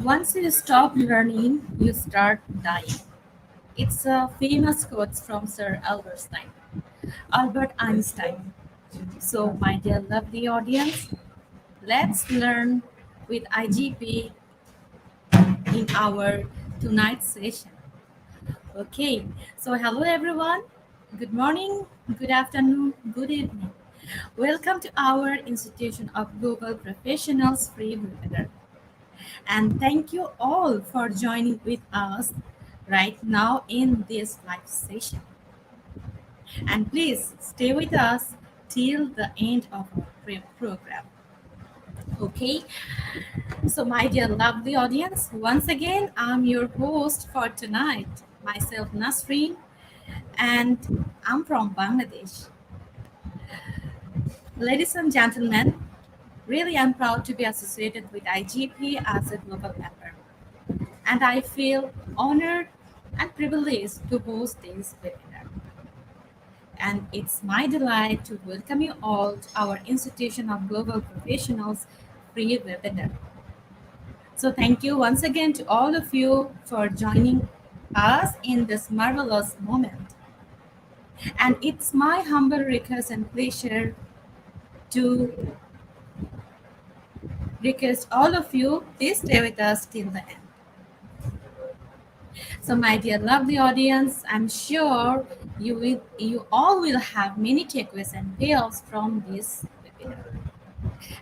Once you stop learning, you start dying. It's a famous quote from Sir Albert Einstein. So, my dear lovely audience, let's learn with IGP in our tonight's session. Okay, so hello everyone. Good morning, good afternoon, good evening. Welcome to our Institution of Global Professionals free webinar. And thank you all for joining with us right now in this live session. And please stay with us till the end of our program. Okay, so my dear lovely audience, once again, I'm your host for tonight, myself Nasreen, and I'm from Bangladesh. Ladies and gentlemen, really I'm proud to be associated with IGP as a global member. And I feel honored and privileged to host this webinar. And it's my delight to welcome you all to our Institution of Global Professionals free webinar. So thank you once again to all of you for joining us in this marvelous moment. And it's my humble request and pleasure to request all of you, please stay with us till the end. So my dear lovely audience, I'm sure you all will have many takeaways and payoffs from this webinar.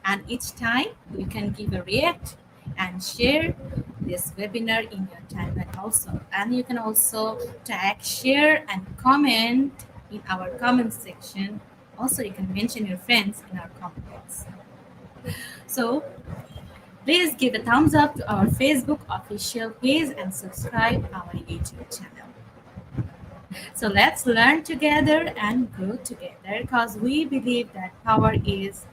And each time you can give a react and share this webinar in your timeline also. And you can also tag, share, and comment in our comment section. Also, you can mention your friends in our comments. So please give a thumbs up to our Facebook official page and subscribe our YouTube channel. So let's learn together and grow together because we believe that power is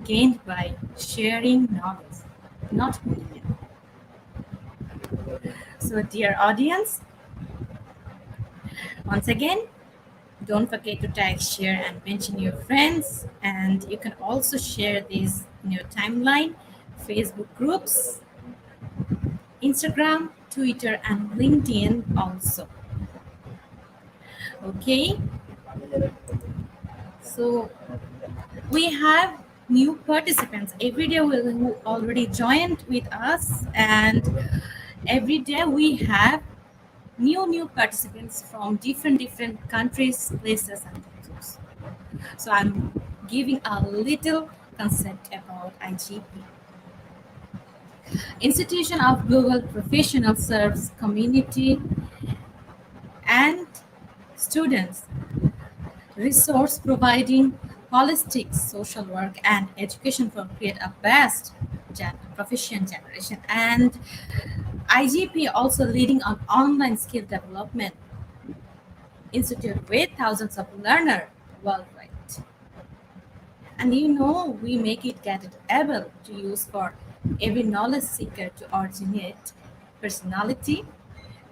gained by sharing knowledge, not holding it. So dear audience, once again, don't forget to tag, share, and mention your friends. And you can also share this in your timeline, Facebook groups, Instagram, Twitter, and LinkedIn also. Okay, so we have new participants every day who already joined with us, and every day we have new participants from different countries, places, and cultures. So I'm giving a little concept about IGP. Institution of Global Professionals serves community and students, resource providing holistic social work and education for create a best profession generation. And IGP also leading on online skill development institute with thousands of learners worldwide. And we make it get it able to use for every knowledge seeker to originate personality,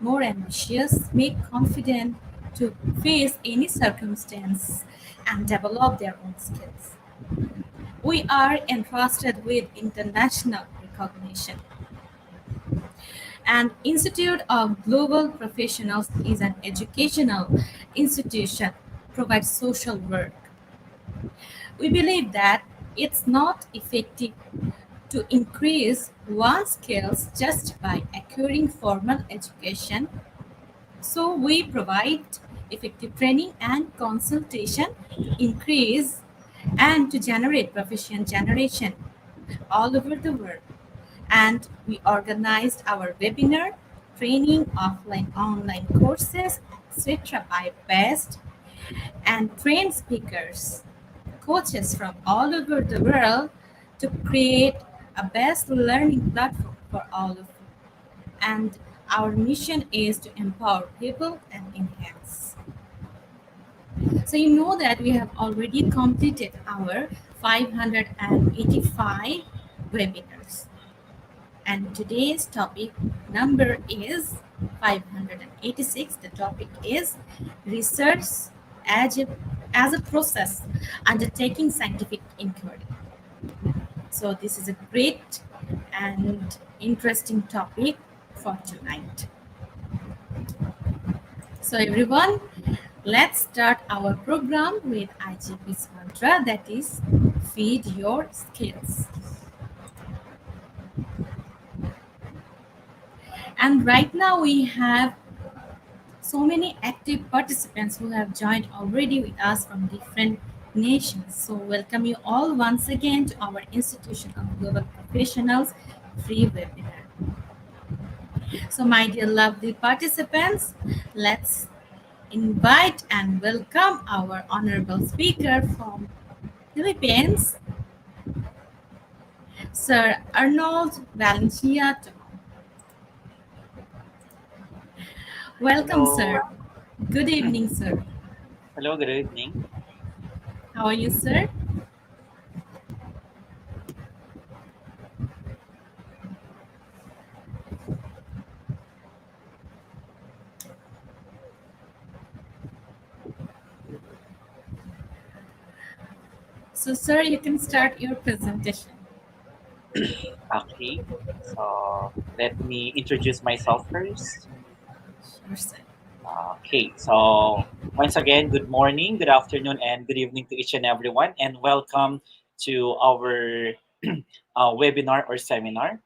more ambitious, make confident to face any circumstance and develop their own skills. We are entrusted with international recognition. And Institute of Global Professionals is an educational institution, provides social work. We believe that it's not effective to increase one's skills just by acquiring formal education. So we provide effective training and consultation to increase and to generate proficient generation all over the world. And we organized our webinar, training, offline, online courses, etc. by best and trained speakers, coaches from all over the world to create a best learning platform for all of you. And our mission is to empower people and enhance. So you know that we have already completed our 585 webinars. And today's topic number is 586. The topic is research as a as a process undertaking scientific inquiry. So, this is a great and interesting topic for tonight. So, everyone, let's start our program with IGP's mantra, that is feed your skills. And right now, we have so many active participants who have joined already with us from different nations. So, welcome you all once again to our Institution of Global Professionals free webinar. So, my dear lovely participants, let's invite and welcome our honorable speaker from Philippines, Sir Arnold Valencia. Welcome, sir. Hello. Good evening, sir. Hello, good evening. How are you, sir? So, sir, you can start your presentation. Okay. So let me introduce myself first. Sure, sir. Okay. So once again, good morning, good afternoon, and good evening to each and everyone, and welcome to our webinar or seminar.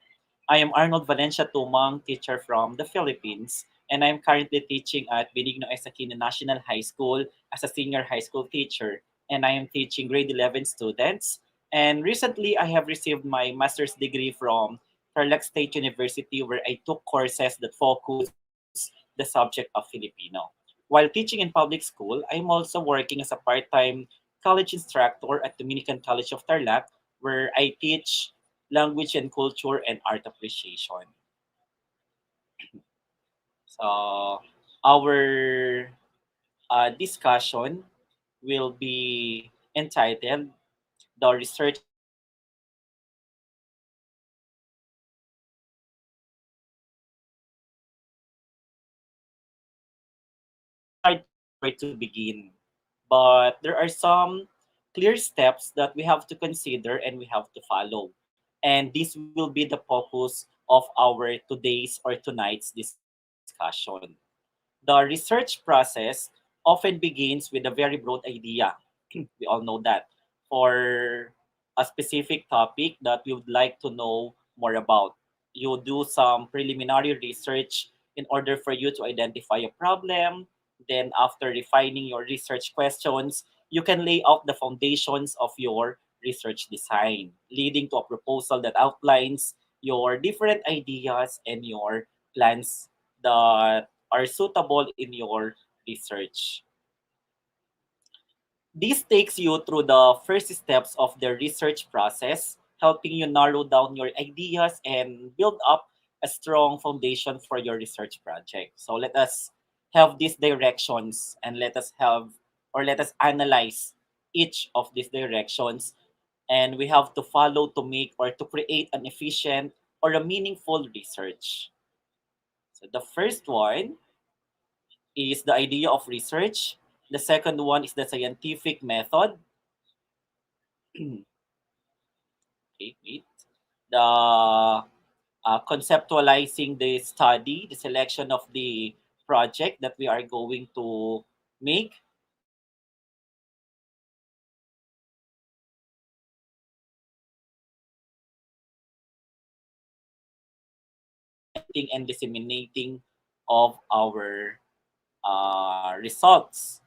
I am Arnold Valencia Tumang, teacher from the Philippines, and I'm currently teaching at Benigno Aquino National High School as a senior high school teacher, and I am teaching grade 11 students. And recently, I have received my master's degree from Tarlac State University, where I took courses that focus the subject of Filipino. While teaching in public school, I'm also working as a part-time college instructor at Dominican College of Tarlac, where I teach language and culture and art appreciation. So our discussion will be entitled "The Research Process of Research." It's hard to know where to begin, but there are some clear steps that we have to consider and we have to follow. And this will be the focus of our today's or tonight's discussion. The research process often begins with a very broad idea. We all know that. For a specific topic that we would like to know more about, you do some preliminary research in order for you to identify a problem. Then, after refining your research questions, you can lay out the foundations of your research design, leading to a proposal that outlines your different ideas and your plans that are suitable in your research. This takes you through the first steps of the research process, helping you narrow down your ideas and build up a strong foundation for your research project. So let us have these directions and let us analyze each of these directions, and we have to follow to make or to create an efficient or a meaningful research. So the first one is the idea of research. The second one is the scientific method. Okay, wait. The conceptualizing the study, the selection of the project that we are going to make. Presenting and disseminating of our results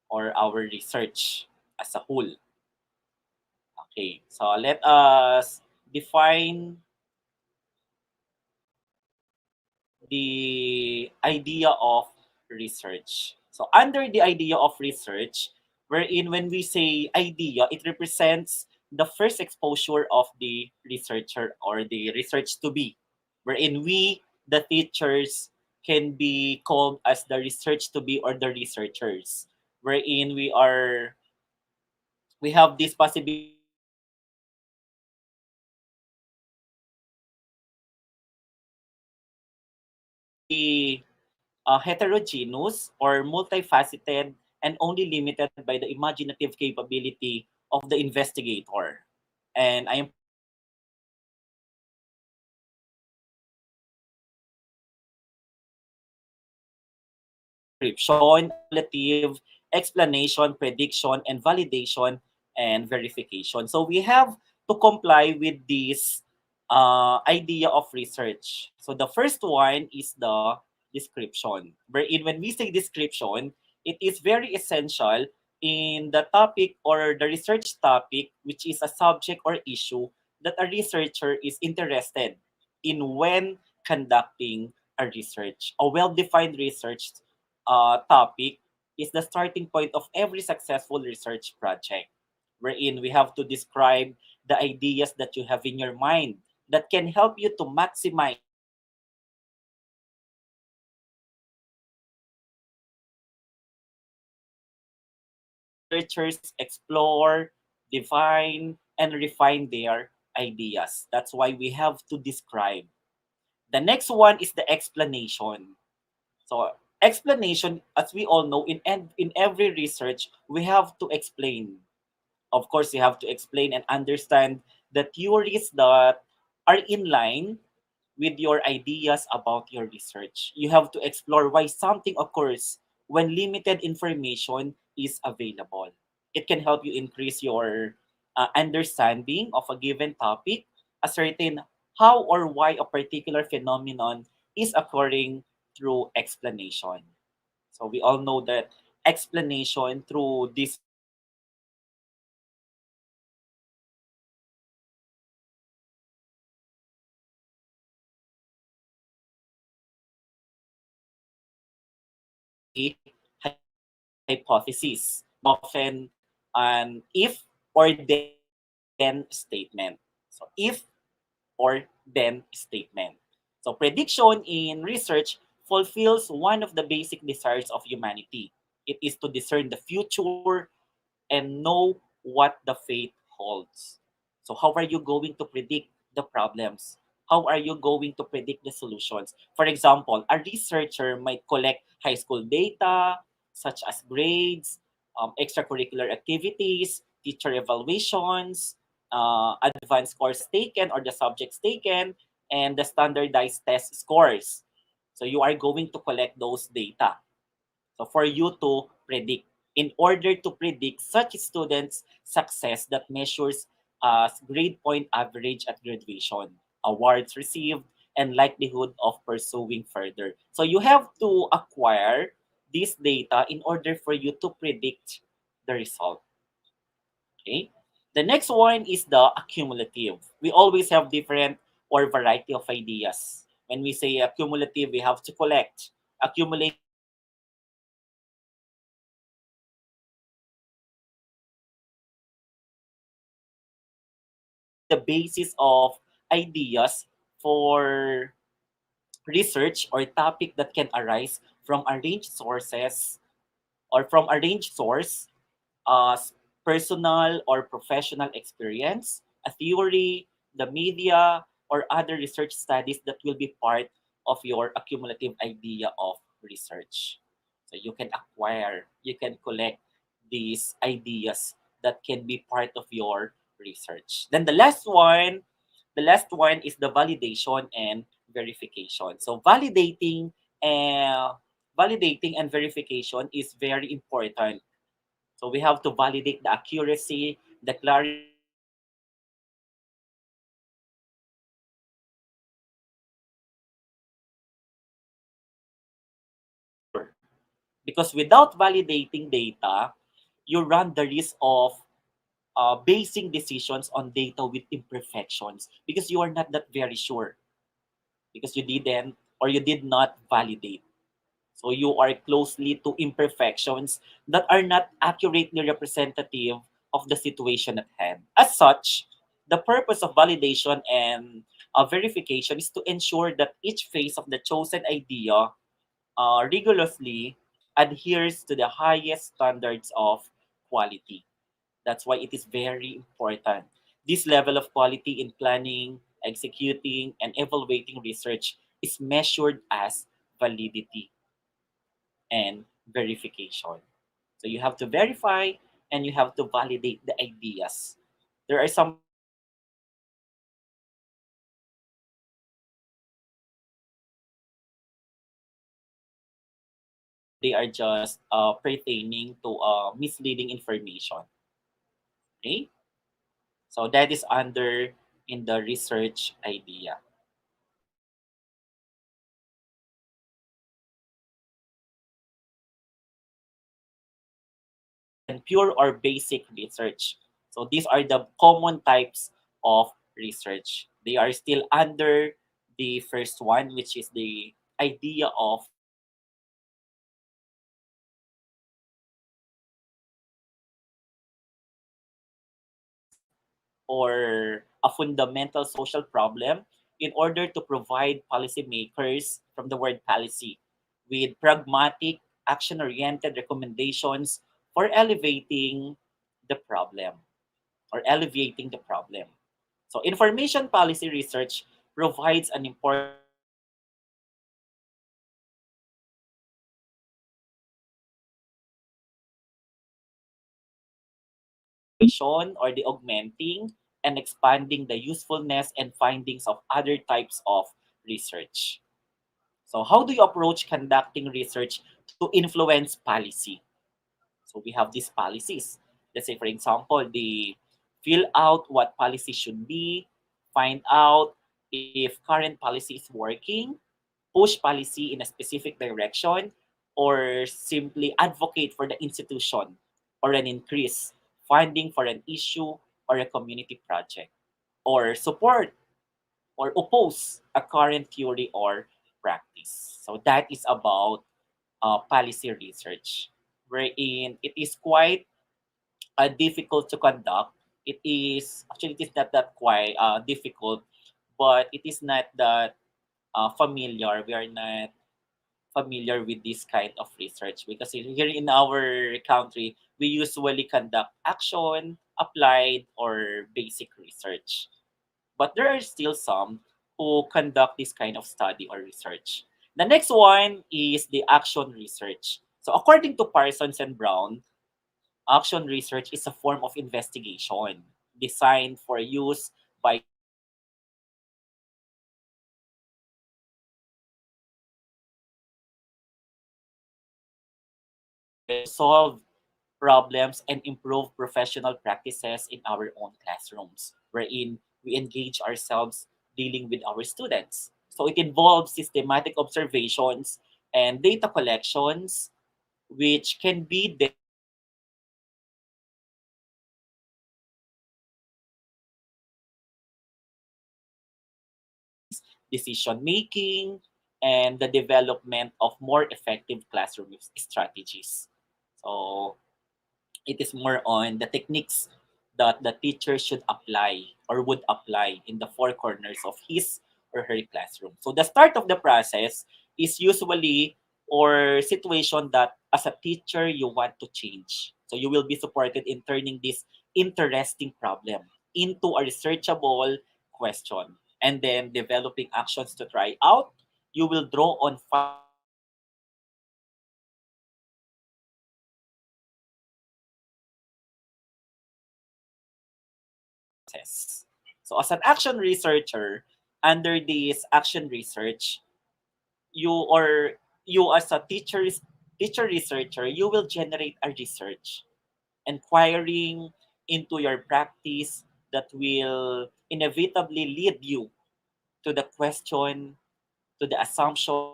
or our research as a whole. Okay, so let us define the idea of research. So under the idea of research, wherein when we say idea, it represents the first exposure of the researcher or the research to be, wherein we, the teachers, can be called as the research to be or the researchers, wherein we have this possibility that we can be heterogeneous or multifaceted and only limited by the imaginative capability of the investigator. And I am pretty sure that you have already experienced description, cumulative, explanation, prediction, and validation and verification. So we have to comply with this idea of research. So the first one is the description. Wherein when we say description, it is very essential in the topic or the research topic, which is a subject or issue that a researcher is interested in when conducting a research. A well-defined research topic is the starting point of every successful research project, wherein we have to describe the ideas that you have in your mind that can help you to maximize the results of your research. So, researchers explore, define, and refine their ideas. That's why we have to describe. The next one is the explanation. So explanation, as we all know, in every research, we have to explain. Of course, you have to explain and understand the theories that are in line with your ideas about your research. You have to explore why something occurs when limited information is available. It can help you increase your understanding of a given topic, ascertain how or why a particular phenomenon is occurring through explanation. So we all know that explanation through this research is hypothesis, often an if or then statement. So if or then statement. So prediction in research fulfills one of the basic desires of humanity. It is to discern the future and know what the fate holds. So how are you going to predict the problems? How are you going to predict the solutions? For example, a researcher might collect high school data such as grades, extracurricular activities, teacher evaluations, advanced scores taken or the subjects taken, and the standardized test scores. So you are going to collect those data. So for you to predict, in order to predict such students' success that measures grade point average at graduation, awards received, and likelihood of pursuing further. So you have to acquire this data in order for you to predict the result. Okay. The next one is the accumulative. We always have different or variety of ideas. When we say accumulative, we have to collect, accumulate data, verify, validate, this is the basis of ideas for research or topic that can arise from arranged sources or from a range source, personal or professional experience, a theory, the media, or other research studies that will be part of your accumulative idea of research. So you can acquire, you can collect these ideas that can be part of your research. Then the last one is the validation and verification. So validating and verification is very important. So we have to validate the accuracy, the clarity, and the authenticity of our research. We have to make sure, because without validating data, you run the risk of basing decisions on data with imperfections because you are not that very sure because you didn't or you did not validate. So you are closely to imperfections that are not accurately representative of the situation at hand. As such, the purpose of validation and verification is to ensure that each phase of the chosen idea rigorously adheres to the highest standards of quality. That's why it is very important. This level of quality in planning, executing, and evaluating research is measured as validity and verification. So you have to verify and you have to validate the ideas. There are some research that they are just pertaining to misleading information. Okay, so that is under in the research idea. And then pure or basic research. So these are the common types of research. They are still under the first one, which is the idea of or a fundamental social problem in order to provide policymakers from the word policy with pragmatic, action oriented recommendations for elevating the problem or alleviating the problem. So, information policy research provides an important or the augmenting and expanding the usefulness and findings of other types of research. So, how do you approach conducting research to influence policy? So, we have these policies. Let's say, for example, the fill out what policy should be, find out if current policy is working, push policy in a specific direction, or simply advocate for the institution or an increase funding for an issue or a community project, or support or oppose a current theory or practice. So that is about policy research, wherein it is quite difficult to conduct. It is actually it is not that quite difficult, but it is not that familiar. We are not familiar with this kind of research because here in our country we usually conduct action, applied, or basic research. But there are still some who conduct this kind of study or research. The next one is the action research. So according to Parsons and Brown, action research is a form of investigation designed for use by to solve problems and improve professional practices in our own classrooms, wherein we engage ourselves dealing with our students. So it involves systematic observations and data collections, which can be then decision making, and the development of more effective classroom strategies. So it is more on the techniques that the teacher should apply or would apply in the four corners of his or her classroom. So the start of the process is usually or situation that as a teacher you want to change. So you will be supported in turning this interesting problem into a researchable question and then developing actions to try out. You will draw on process. So as an action researcher, under this action research, you or you as a teacher researcher, you will generate a research, inquiring into your practice that will inevitably lead you to the question, to the assumption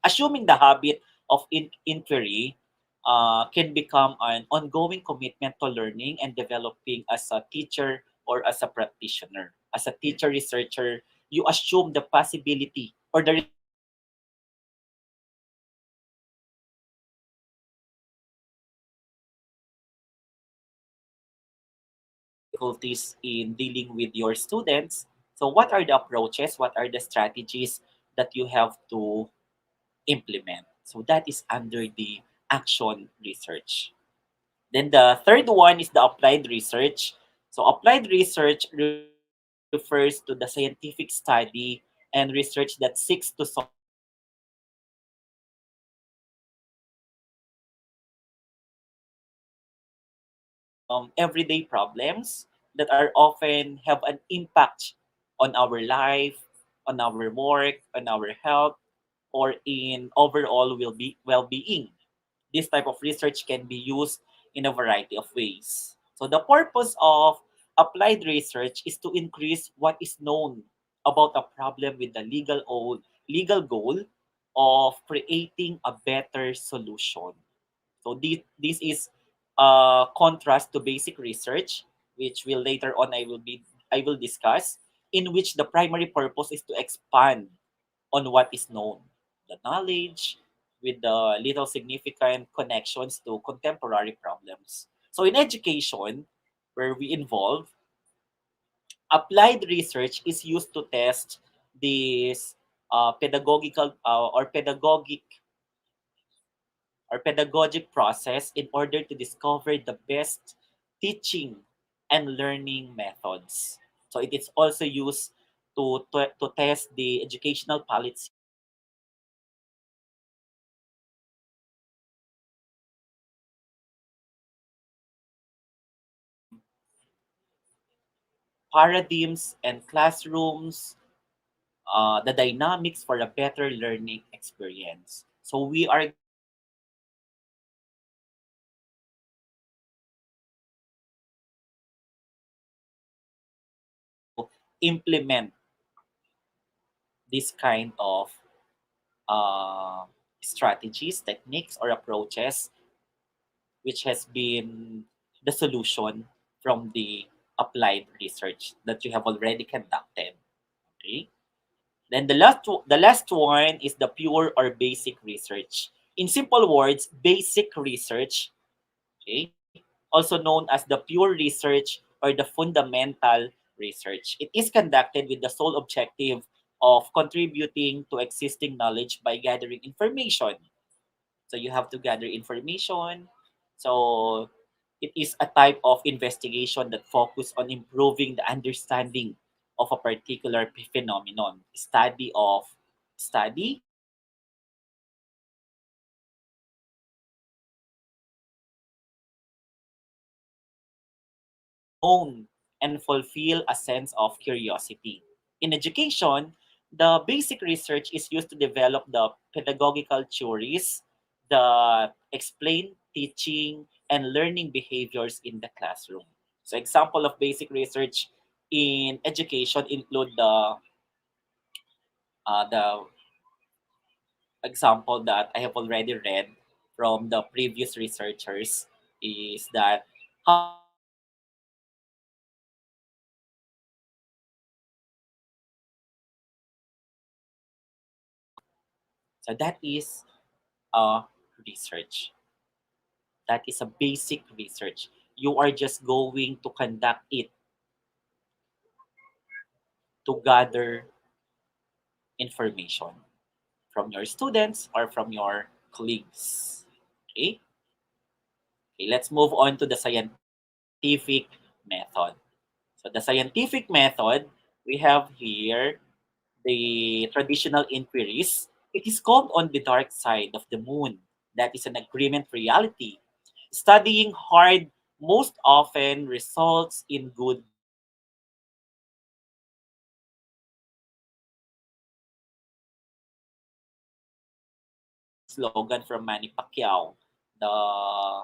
assuming the habit of inquiry can become an ongoing commitment to learning and developing as a teacher or as a practitioner. As a teacher researcher, you assume the possibility or the difficulties in dealing with your students. So, what are the approaches? What are the strategies that you have to implement? So, that is under the action research. Then the third one is the applied research. So applied research refers refers to the scientific study and research that seeks to solve everyday problems that are often have an impact on our life, on our work, on our health, or in overall well-being. This type of research can be used in a variety of ways. So the purpose of applied research is to increase what is known about a problem with the legal goal of creating a better solution. So this is a contrast to basic research, which will later on I will discuss, in which the primary purpose is to expand on what is known, the knowledge with the little significant connections to contemporary problems. So in education, where we involve, applied research is used to test this pedagogical or pedagogic process in order to discover the best teaching and learning methods. So it is also used to test the educational policy paradigms and classrooms, the dynamics for a better learning experience. So we are going to discuss to implement this kind of uh, strategies, techniques, or approaches, which has been the solution from the applied research that you have already conducted. Okay. Then the last one is the pure or basic research. In simple words, basic research, okay, also known as the pure research or the fundamental research. It is conducted with the sole objective of contributing to existing knowledge by gathering information. So you have to gather information. So it is a type of investigation that focus on improving the understanding of a particular phenomenon. Study to known and fulfill a sense of curiosity. In education, the basic research is used to develop the pedagogical theories that explain teaching and learning behaviors in the classroom. So example of basic research in education include the example that I have already read from the previous researchers is that how to develop so that is research. That is a basic research. You are just going to conduct it to gather information from your students or from your colleagues. Okay? Okay, let's move on to the scientific method. So the scientific method, we have here the traditional inquiries. It is called on the dark side of the moon. That is an agreement reality. Studying hard most often results in good results. So this is a slogan from Manny Pacquiao, the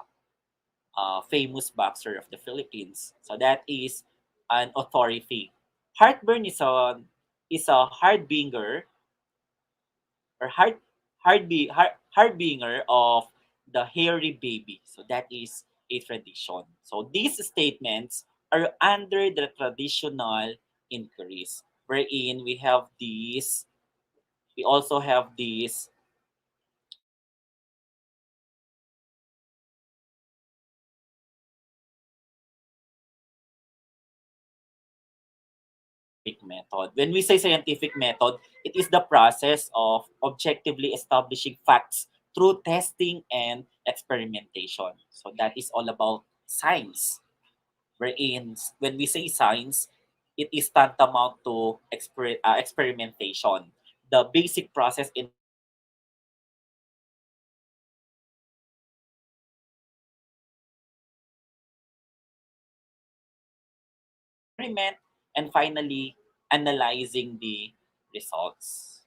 famous boxer of the Philippines. So that is an authority. Heartburn is a harbinger or harbinger of the hairy baby. So that is a tradition. So these statements are under the traditional inquiries, wherein we also have these scientific method. When we say scientific method, it is the process of objectively establishing facts through testing and experimentation. So that is all about science. Wherein when we say science, it is tantamount to experimentation. The basic process involves observing, controlling the experiment, and finally analyzing the results.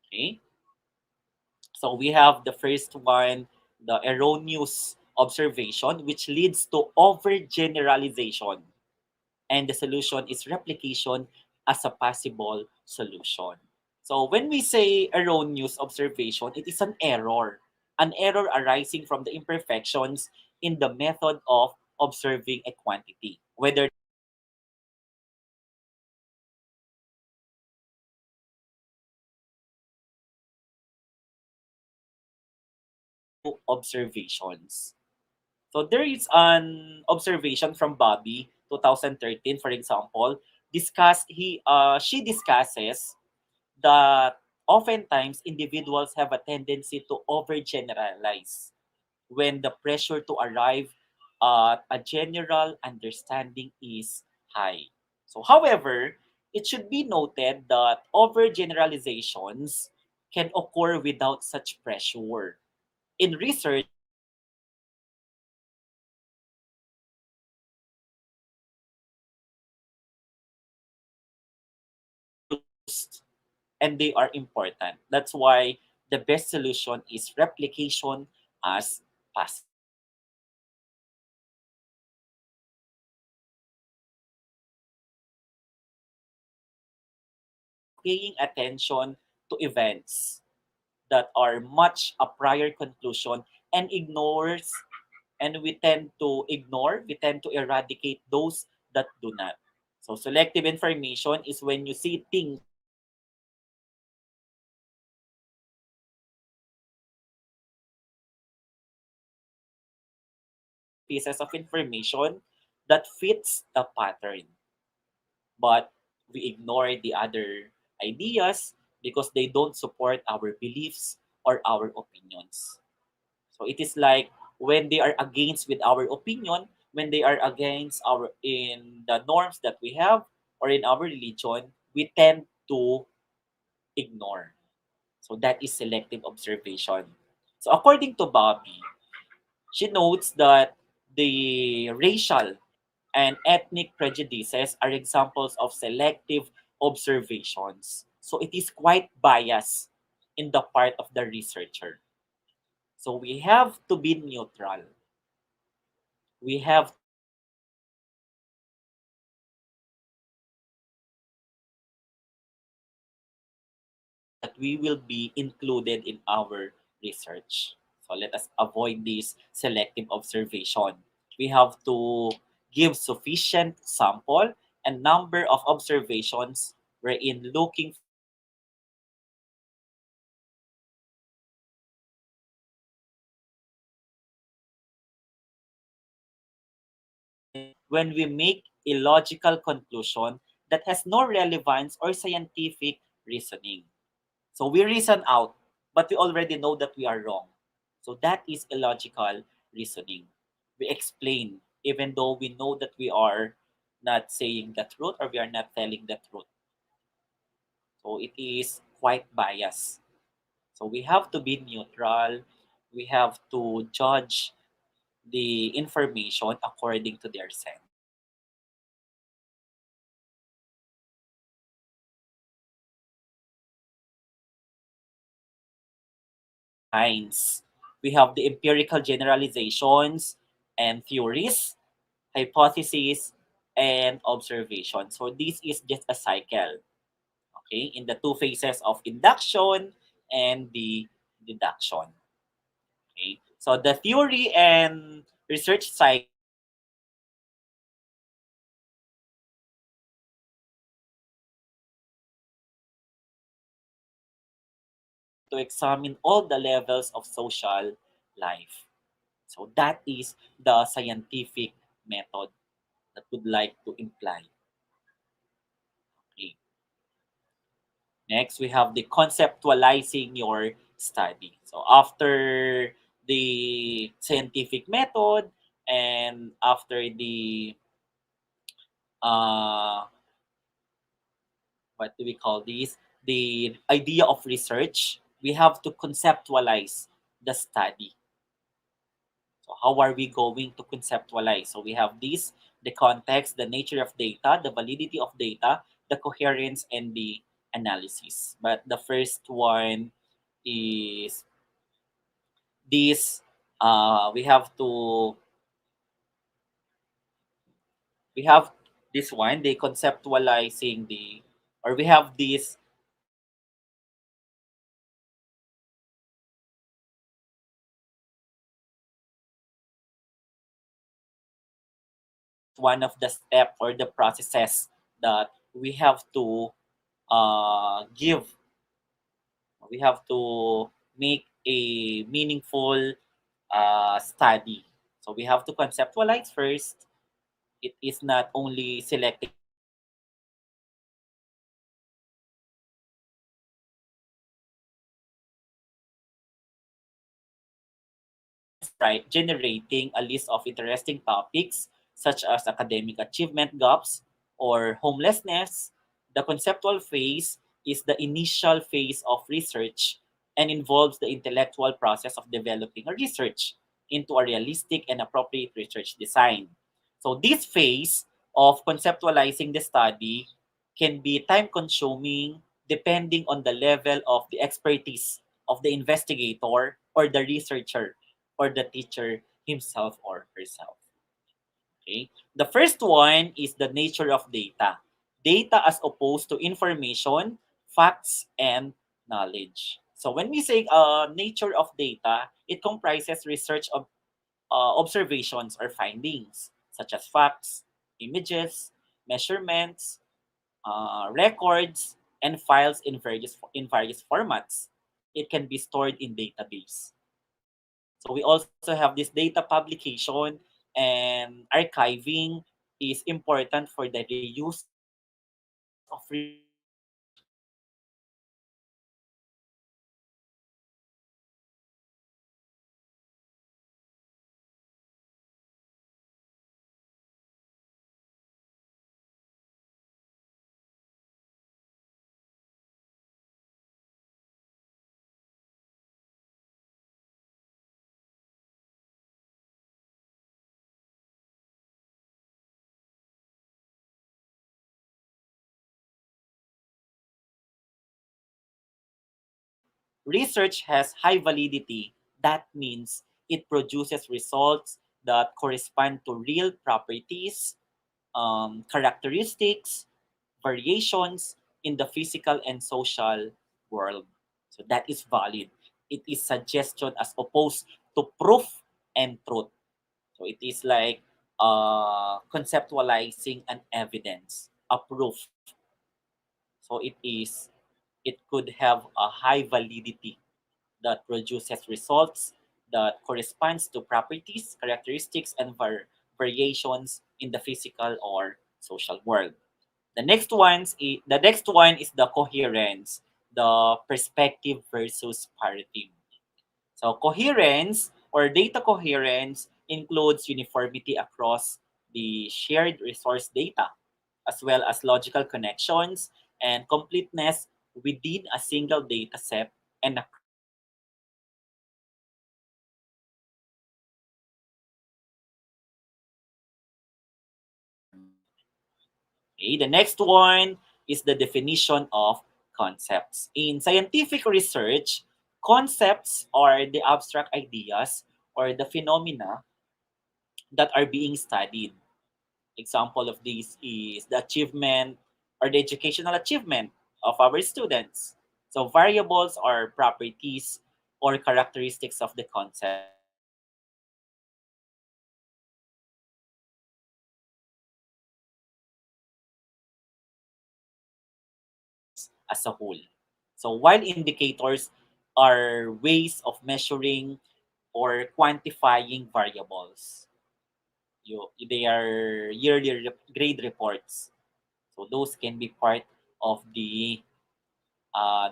Okay, so we have the first one, the erroneous observation, which leads to overgeneralization. And the solution is replication as a possible solution. So when we say erroneous observation, it is an error arising from the imperfections in the method of observing a quantity, whether through observations. So there is an observation from Bobby, 2013, for example, she discusses that oftentimes individuals have a tendency to overgeneralize when the pressure to arrive at a general understanding is high. So, however, it should be noted that overgeneralizations can occur without such pressure. In research, used and they are important. That's why the best solution is replication as possible. Paying attention to events that are much a prior conclusion and we tend to eradicate those that do not. So selective information is when you see things pieces of information that fits the pattern, but we ignore the other ideas because they don't support our beliefs or our opinions. So it is like when they are against with our opinion, when they are against our in the norms that we have or in our religion, we tend to ignore. So that is selective observation. So according to Bobby, she notes that the racial and ethnic prejudices are examples of selective observations. So it is quite biased in the part of the researcher. So we have to be neutral. We have that we will be included in our research. So let us avoid this selective observation. We have to give sufficient sample and number of observations wherein looking when we make a logical conclusion that has no relevance or scientific reasoning. So we reason out, but we already know that we are wrong. So that is illogical reasoning. We explain, even though we know that we are not saying the truth or we are not telling the truth. So it is quite biased. So we have to be neutral. We have to judge the information according to their sense. Kinds. We have the empirical generalizations and theories, hypotheses, and observation. So this is just a cycle, okay, in the two phases of induction and the deduction. Okay, so the theory and research cycle to examine all the levels of social life. So that is the scientific method that would like to imply. Okay. Next, we have the conceptualizing your study. So after the scientific method and after the uh, what do we call this? The idea of research, we have to conceptualize the study. So how are we going to conceptualize? So we have this, the context, the nature of data, the validity of data, the coherence, and the analysis. But the first one is this, we have to, we have this one, the conceptualizing the, or we have this, this is one of the step or the processes that we have to give. We have to make a meaningful study. So we have to conceptualize first. It is not only selecting the topics, generating a list of interesting topics such as academic achievement gaps or homelessness. The conceptual phase is the initial phase of research and involves the intellectual process of developing a research into a realistic and appropriate research design. So this phase of conceptualizing the study can be time consuming depending on the level of the expertise of the investigator or the researcher or the teacher himself or herself. Okay? The first one is the nature of data. Data as opposed to information, facts, and knowledge. So when we say nature of data, it comprises research of observations or findings, such as facts, images, measurements, records, and files in various formats. It can be stored in database. So we also have this data publication and archiving is important for the reuse of research. Research has high validity. That means it produces results that correspond to real properties, characteristics, variations in the physical and social world. So that is valid. It is suggestion as opposed to proof and truth. So it is like conceptualizing an evidence, a proof. So it could have a high validity that produces results that corresponds to properties, characteristics, and variations in the physical or social world. The next one is the coherence, the perspective versus paradigm. So coherence or data coherence includes uniformity across the shared resource data, as well as logical connections and completeness within a single data set and across multiple environment. Okay, the next one is the definition of concepts. In scientific research, concepts are the abstract ideas or the phenomena that are being studied. Example of this is the achievement or the educational achievement of our students. So variables are properties or characteristics of the concept that influence as a whole. So while indicators are ways of measuring or quantifying variables, they are yearly grade reports. So those can be part of the uh,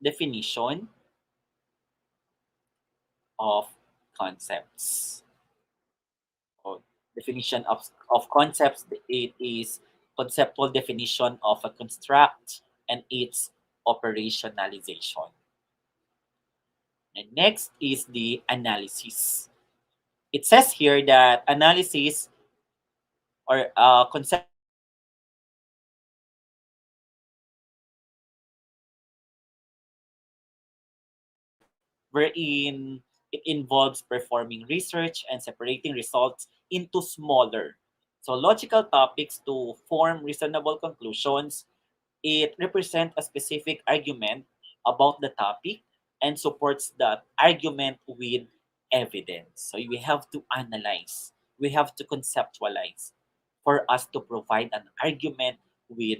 definition of concepts. So Definition of concepts, it is conceptual definition of a construct and its operationalization. And next is the analysis. It says here that analysis or conceptualizing is the process wherein it involves performing research and separating results into smaller, so logical topics to form reasonable conclusions. It represents a specific argument about the topic and supports that argument with evidence. So we have to analyze, we have to conceptualize for us to provide an argument with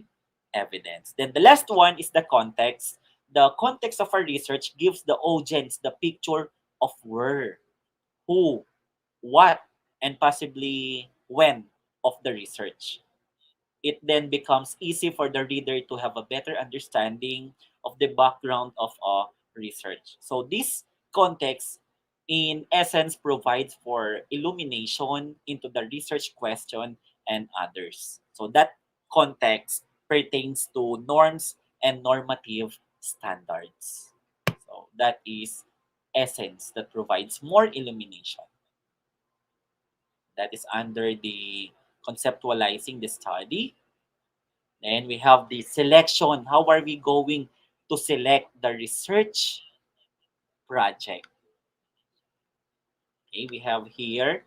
evidence. Then the last one is the context. The context of our research gives the audience the picture of where, who, what, and possibly when of the research. It then becomes easy for the reader to have a better understanding of the background of a research. So this context in essence provides for illumination into the research question and others. So that context pertains to norms and normative standards. So that is essence that provides more illumination. That is under the conceptualizing the study. Then we have the selection. How are we going to select the research project? Okay, we have here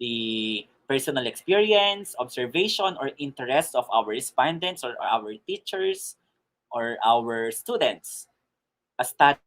the personal experience, observation, or interest of our respondents or our teachers or our students. A study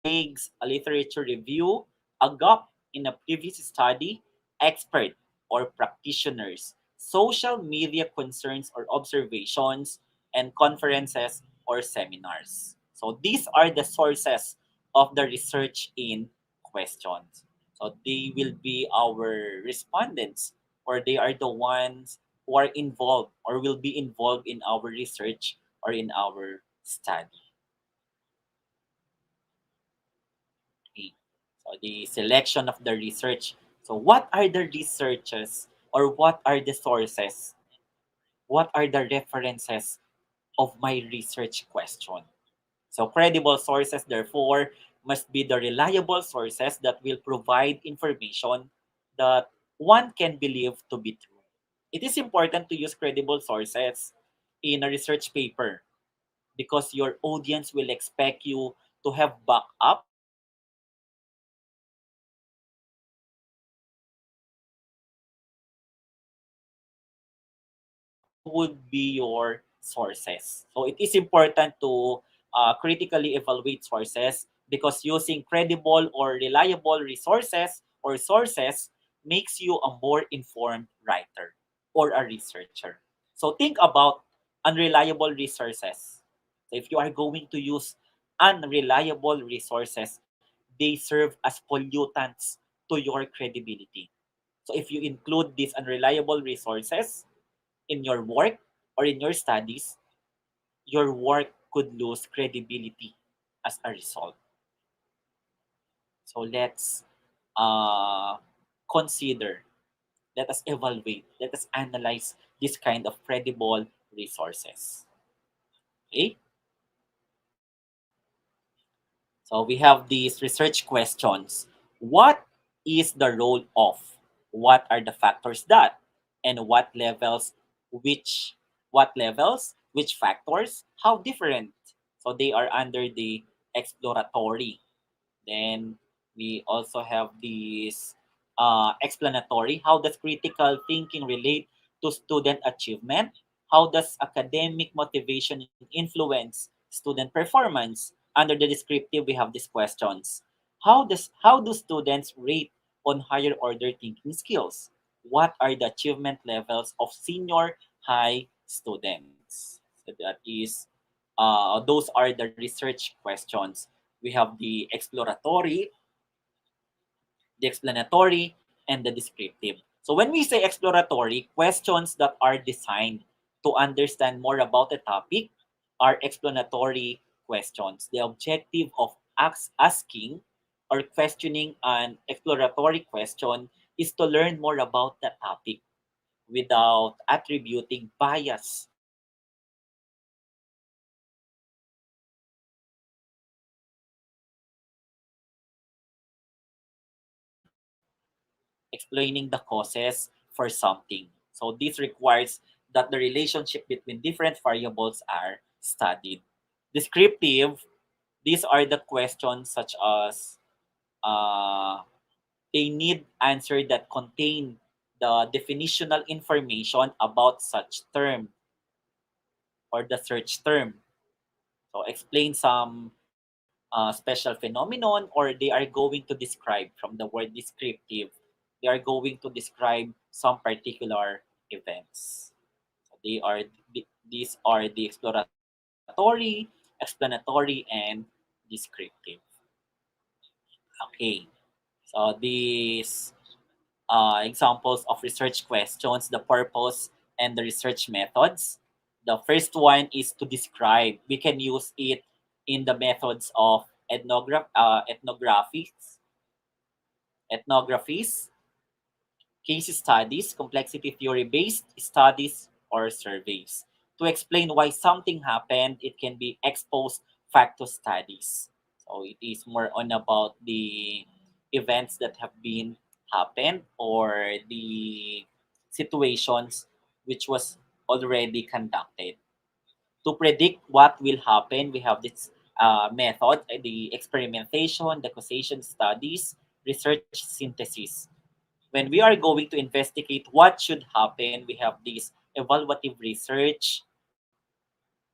involves colleagues, a literature review, a gap in a previous study, expert or practitioners, social media concerns or observations, and conferences or seminars. So these are the sources of the research in questions. So they will be our respondents, or they are the ones who are involved or will be involved in our research or in our study. Okay. So the selection of the research. So what are the researches or what are the sources? What are the references of my research question? So credible sources, therefore, must be the reliable sources that will provide information that one can believe to be true. It is important to use credible sources in a research paper because your audience will expect you to have backup who would be your sources. So it is important to critically evaluate sources because using credible or reliable resources or sources makes you a more informed writer or a researcher. So think about unreliable resources. So if you are going to use unreliable resources, they serve as pollutants to your credibility. So if you include these unreliable resources in your work or in your studies, your work could lose credibility as a result. So let's uh, consider, let us evaluate, let us analyze this kind of credible resources. Okay? So we have these research questions. What is the role of? What are the factors that? And which what levels, which factors, how different? So they are under the exploratory. Then we also have these explanatory. How does critical thinking relate to student achievement? How does academic motivation influence student performance? Under the descriptive, we have these questions. How do students rate on higher order thinking skills? What are the achievement levels of senior high students? So that is those are the research questions. We have the explanatory, and the descriptive. So when we say exploratory, questions that are designed to understand more about the topic are explanatory questions. The objective of asking or questioning an exploratory question is to learn more about the topic without attributing bias to the answer. Explaining the causes for something. So this requires that the relationship between different variables are studied. Descriptive, these are the questions such as they need answer that contain the definitional information about such term or the search term. So explain some special phenomenon, or they are going to describe from the word descriptive. They are going to describe some particular events. So these are the exploratory, explanatory, and descriptive. Okay. So these examples of research questions, the purpose, and the research methods. The first one is to describe. We can use it in the methods of ethnographies, case studies, complexity theory based studies, or surveys. To explain why something happened, it can be exposed facto studies. So it is more on about the events that have been happened or the situations which was already conducted. To predict what will happen, we have this method, the experimentation, the causation studies, research synthesis. When we are going to investigate what should happen, we have this evaluative research,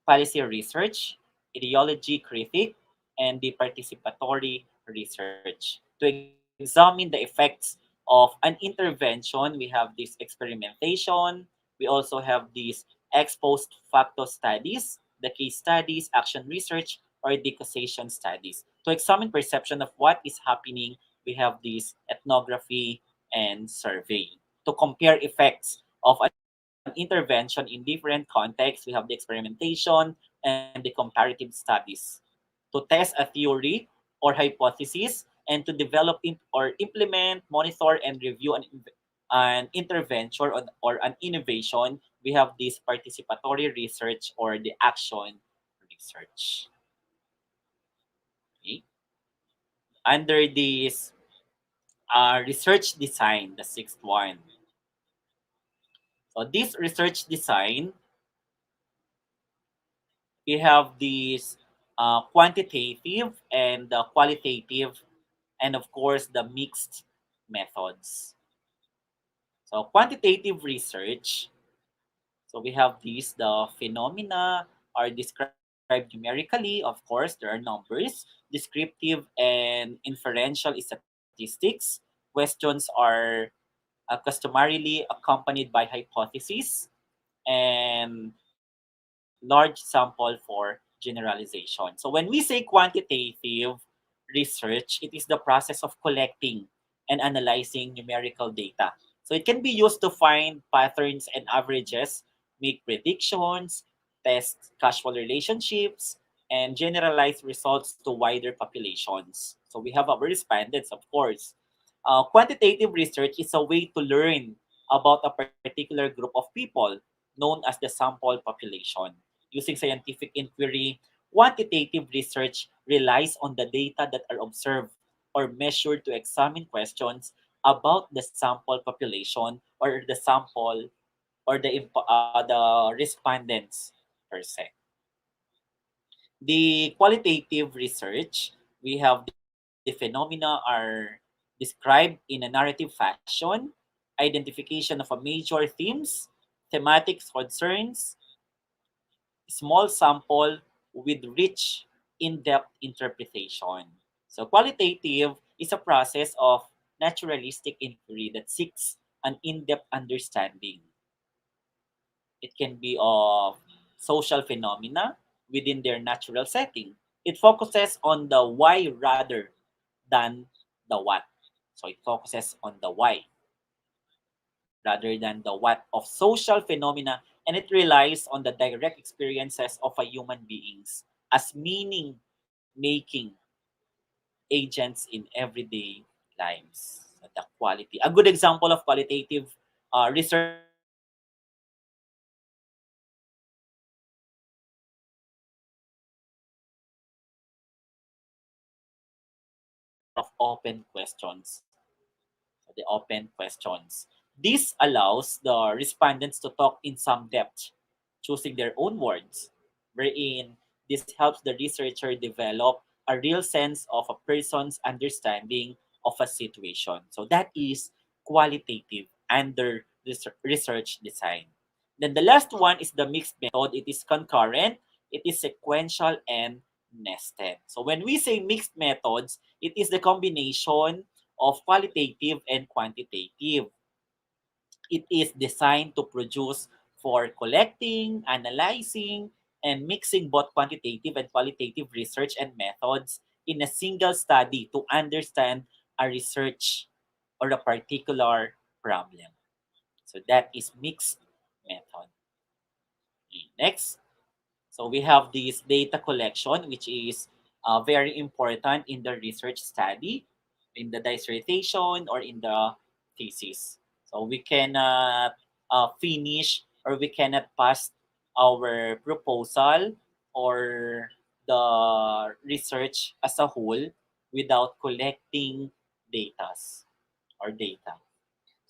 policy research, ideology critique, and the participatory research. To examine the effects of an intervention, we have this experimentation. We also have these ex post facto studies, the case studies, action research, or the causation studies. To examine perception of what is happening, we have this ethnography and survey. To compare effects of an intervention in different contexts, we have the experimentation and the comparative studies. To test a theory or hypothesis and to develop or implement, monitor, and review an intervention or an innovation, we have this participatory research or the action research. Okay? Under this research design, the sixth one. So this research design, we have these quantitative and qualitative, and of course the mixed methods. So quantitative research, so we have these, the phenomena are described numerically, of course, there are numbers, descriptive and inferential statistics. Questions are customarily accompanied by hypotheses and large sample for generalization. So when we say quantitative research, it is the process of collecting and analyzing numerical data. So it can be used to find patterns and averages, make predictions, test causal relationships, and generalize results to wider populations. So we have our respondents, of course. Quantitative research is a way to learn about a particular group of people known as the sample population. Using scientific inquiry, quantitative research relies on the data that are observed or measured to examine questions about the sample population or the sample or the respondents per se. The qualitative research, we have the phenomena are described in a narrative fashion, identification of a major themes, thematics concerns, small sample with rich, in-depth interpretation. So qualitative is a process of naturalistic inquiry that seeks an in-depth understanding. It can be of social phenomena within their natural setting. It focuses on the why rather than the what. So it focuses on the why rather than the what of social phenomena, and it relies on the direct experiences of a human beings as meaning making agents in everyday lives. So the quality. A good example of qualitative research is the example of open questions. So the open questions. This allows the respondents to talk in some depth, choosing their own words, wherein this helps the researcher develop a real sense of a person's understanding of a situation. So that is qualitative under research design. Then the last one is the mixed method. It is concurrent, it is sequential, and nested. So when we say mixed methods, it is the combination of qualitative and quantitative. It is designed to produce for collecting, analyzing, and mixing both quantitative and qualitative research and methods in a single study to understand a research or a particular problem. So that is mixed method. Okay, next. So we have this data collection, which is very important in the research study, in the dissertation, or in the thesis. So we cannot finish or we cannot pass our proposal or the research as a whole without collecting data.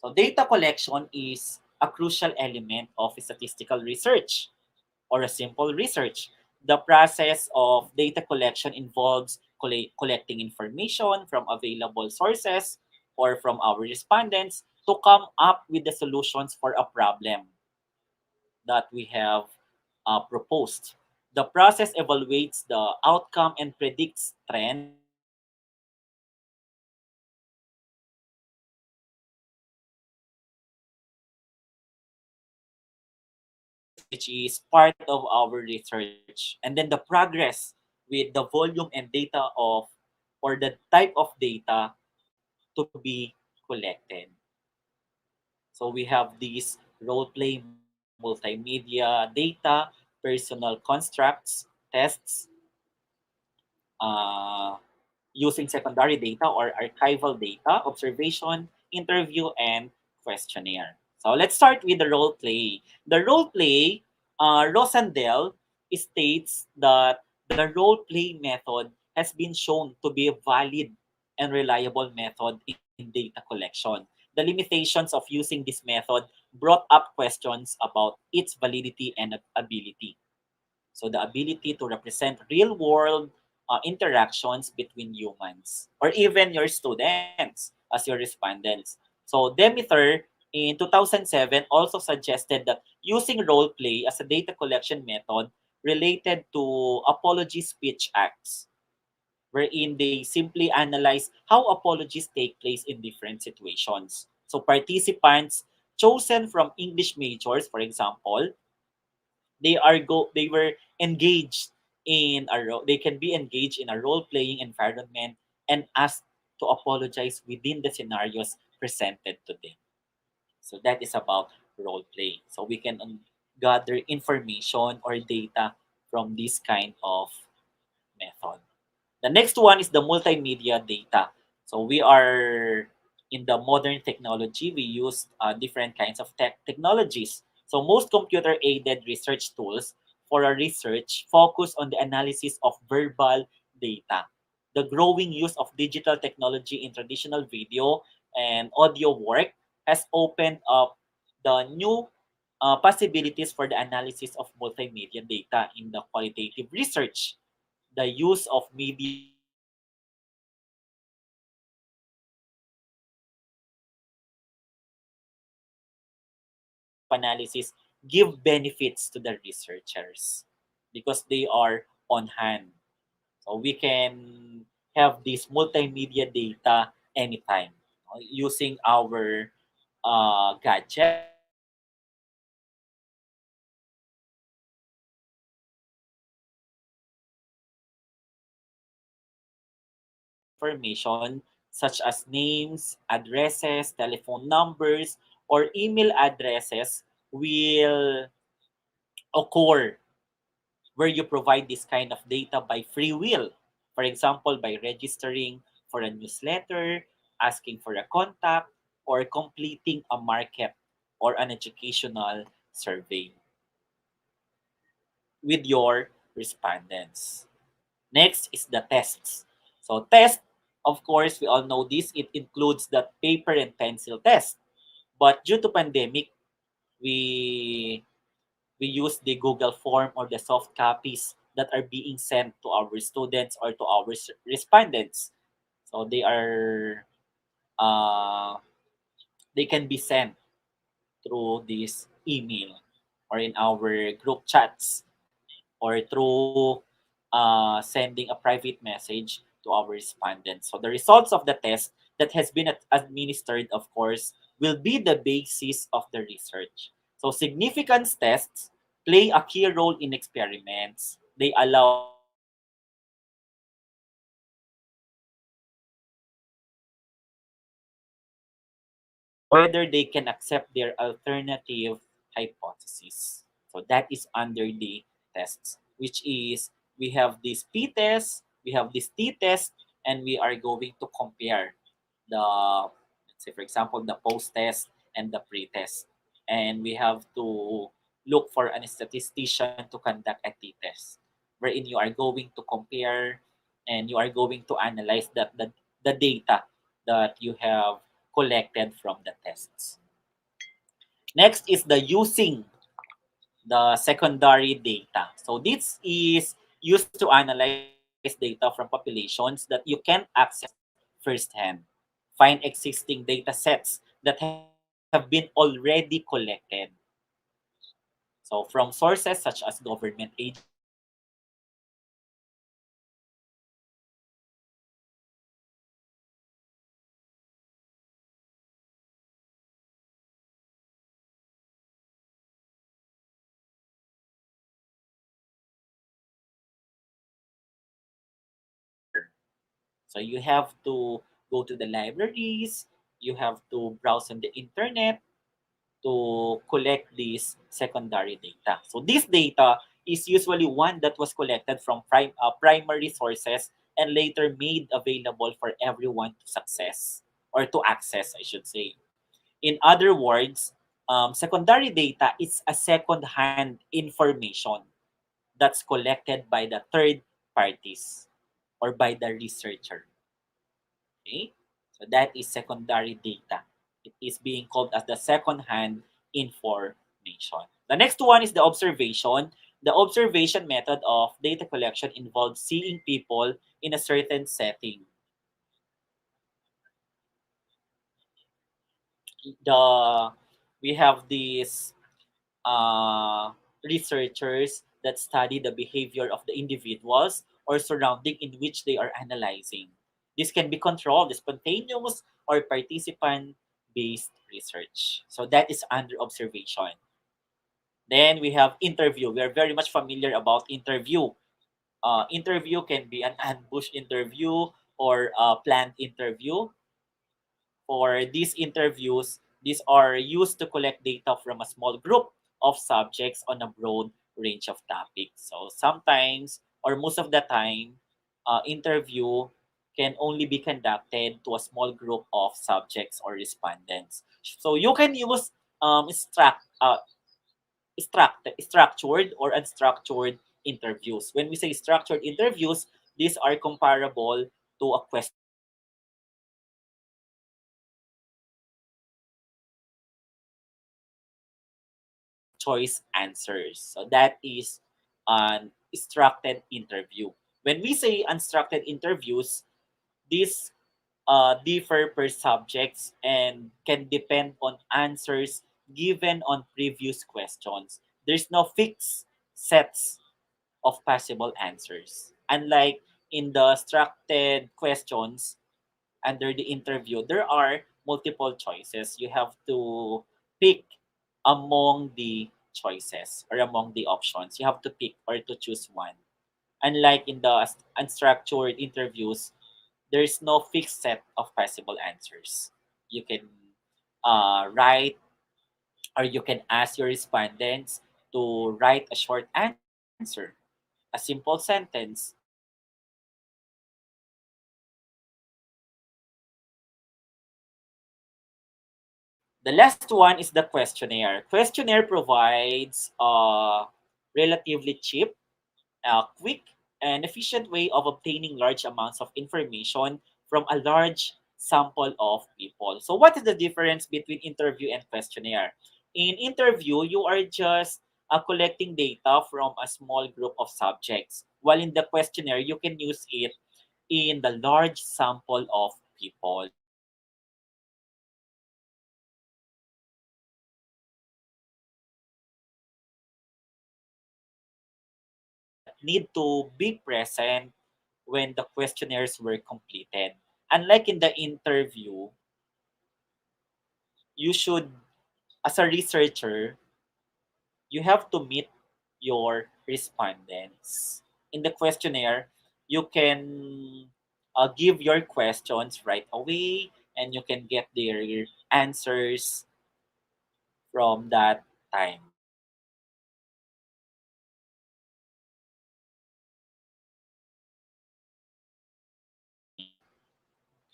So data collection is a crucial element of statistical research or a simple research. The process of data collection involves collecting information from available sources or from our respondents to come up with the solutions for a problem that we have proposed. The process evaluates the outcome and predicts trends and patterns in research. Which is part of our research. And then the progress with the volume and data of or the type of data to be collected. So we have these role play, multimedia data, personal constructs, tests, uh, using secondary data or archival data, observation, interview, and questionnaire. So let's start with the role play. The role play, Rosendell states that the role play method has been shown to be a valid and reliable method in data collection. The limitations of using this method brought up questions about its validity and ability. So the ability to represent real world interactions between humans or even your students as your respondents. So Demeter in 2007 also suggested that using role play as a data collection method related to apology speech acts wherein they simply analyze how apologies take place in different situations. So participants chosen from English majors, for example, they were engaged they can be engaged in a role playing environment and asked to apologize within the scenarios presented to them. So that is about role play. So we can gather information or data from this kind of method. The next one is the multimedia data. So we are in the modern technology. We use different kinds of technologies. So most computer-aided research tools for a research focus on the analysis of verbal data. The growing use of digital technology in traditional video and audio work has opened up the new possibilities for the analysis of multimedia data in the qualitative research. The use of media analysis give benefits to the researchers because they are on hand. So we can have this multimedia data anytime using our gadgets or information such as names, addresses, telephone numbers, or email addresses will occur where you provide this kind of data by free will. For example, by registering for a newsletter, asking for a contact, or completing a market or an educational survey with your respondents. Next is the tests. So test, of course, we all know this. It includes the paper and pencil test. But due to pandemic, we we use the Google form or the soft copies that are being sent to our students or to our respondents. So uh, they can be sent through this email or in our group chats or through sending a private message to our respondents. So the results of the test that has been administered, of course, will be the basis of the research. So significance tests play a key role in experiments. They allow researchers to evaluate whether they can accept their alternative hypothesis. So that is under the tests, which is we have this P test, we have this T test, and we are going to compare the, let's say, for example, the post test and the pre test. And we have to look for a statistician to conduct a T test, wherein you are going to compare and you are going to analyze the data that you have collected from the tests. Next is the using the secondary data. So this is used to analyze data from populations that you can't access firsthand. Find existing data sets that have been already collected. So from sources such as government agencies, universities, or organizations. So you have to go to the libraries, you have to browse on the internet to collect this secondary data. So this data is usually one that was collected from primary sources and later made available for everyone to success or to access, I should say. In other words, secondary data is a second-hand information that's collected by the third parties or by the researcher. Okay? So that is secondary data. It is being called as the second-hand information. The next one is the observation. The observation method of data collection involves seeing people in a certain setting. The we have these researchers that study the behavior of the individuals or surrounding in which they are analyzing. This can be controlled, spontaneous, or participant based research. So that is under observation. Then we have interview. We are very much familiar about interview. Interview can be an ambush interview or a planned interview. For these interviews, these are used to collect data from a small group of subjects on a broad range of topics. So sometimes, or most of the time, interview can only be conducted to a small group of subjects or respondents. So you can use structured or unstructured interviews. When we say structured interviews, these are comparable to a question and answer multiple choice answers. So that is an structured interview. When we say unstructured interviews, these differ per subjects and can depend on answers given on previous questions. There's no fixed sets of possible answers. Unlike in the structured questions, under the interview, there are multiple choices. You have to pick among the choices or among the options. You have to pick or to choose one. Unlike in the unstructured interviews, there's no fixed set of possible answers. You can write or you can ask your respondents to write a short answer. a simple sentence. The last one is the questionnaire. Questionnaire provides a relatively cheap, quick, and efficient way of obtaining large amounts of information from a large sample of people. So, what is the difference between interview and questionnaire? In interview, you are just collecting data from a small group of subjects, while in the questionnaire, you can use it in the large sample of people. So, questionnaire that need to be present when the questionnaires were completed. Unlike in the interview, you should, as a researcher, you have to meet your respondents. In the questionnaire, you can give your questions right away and you can get their answers from that time.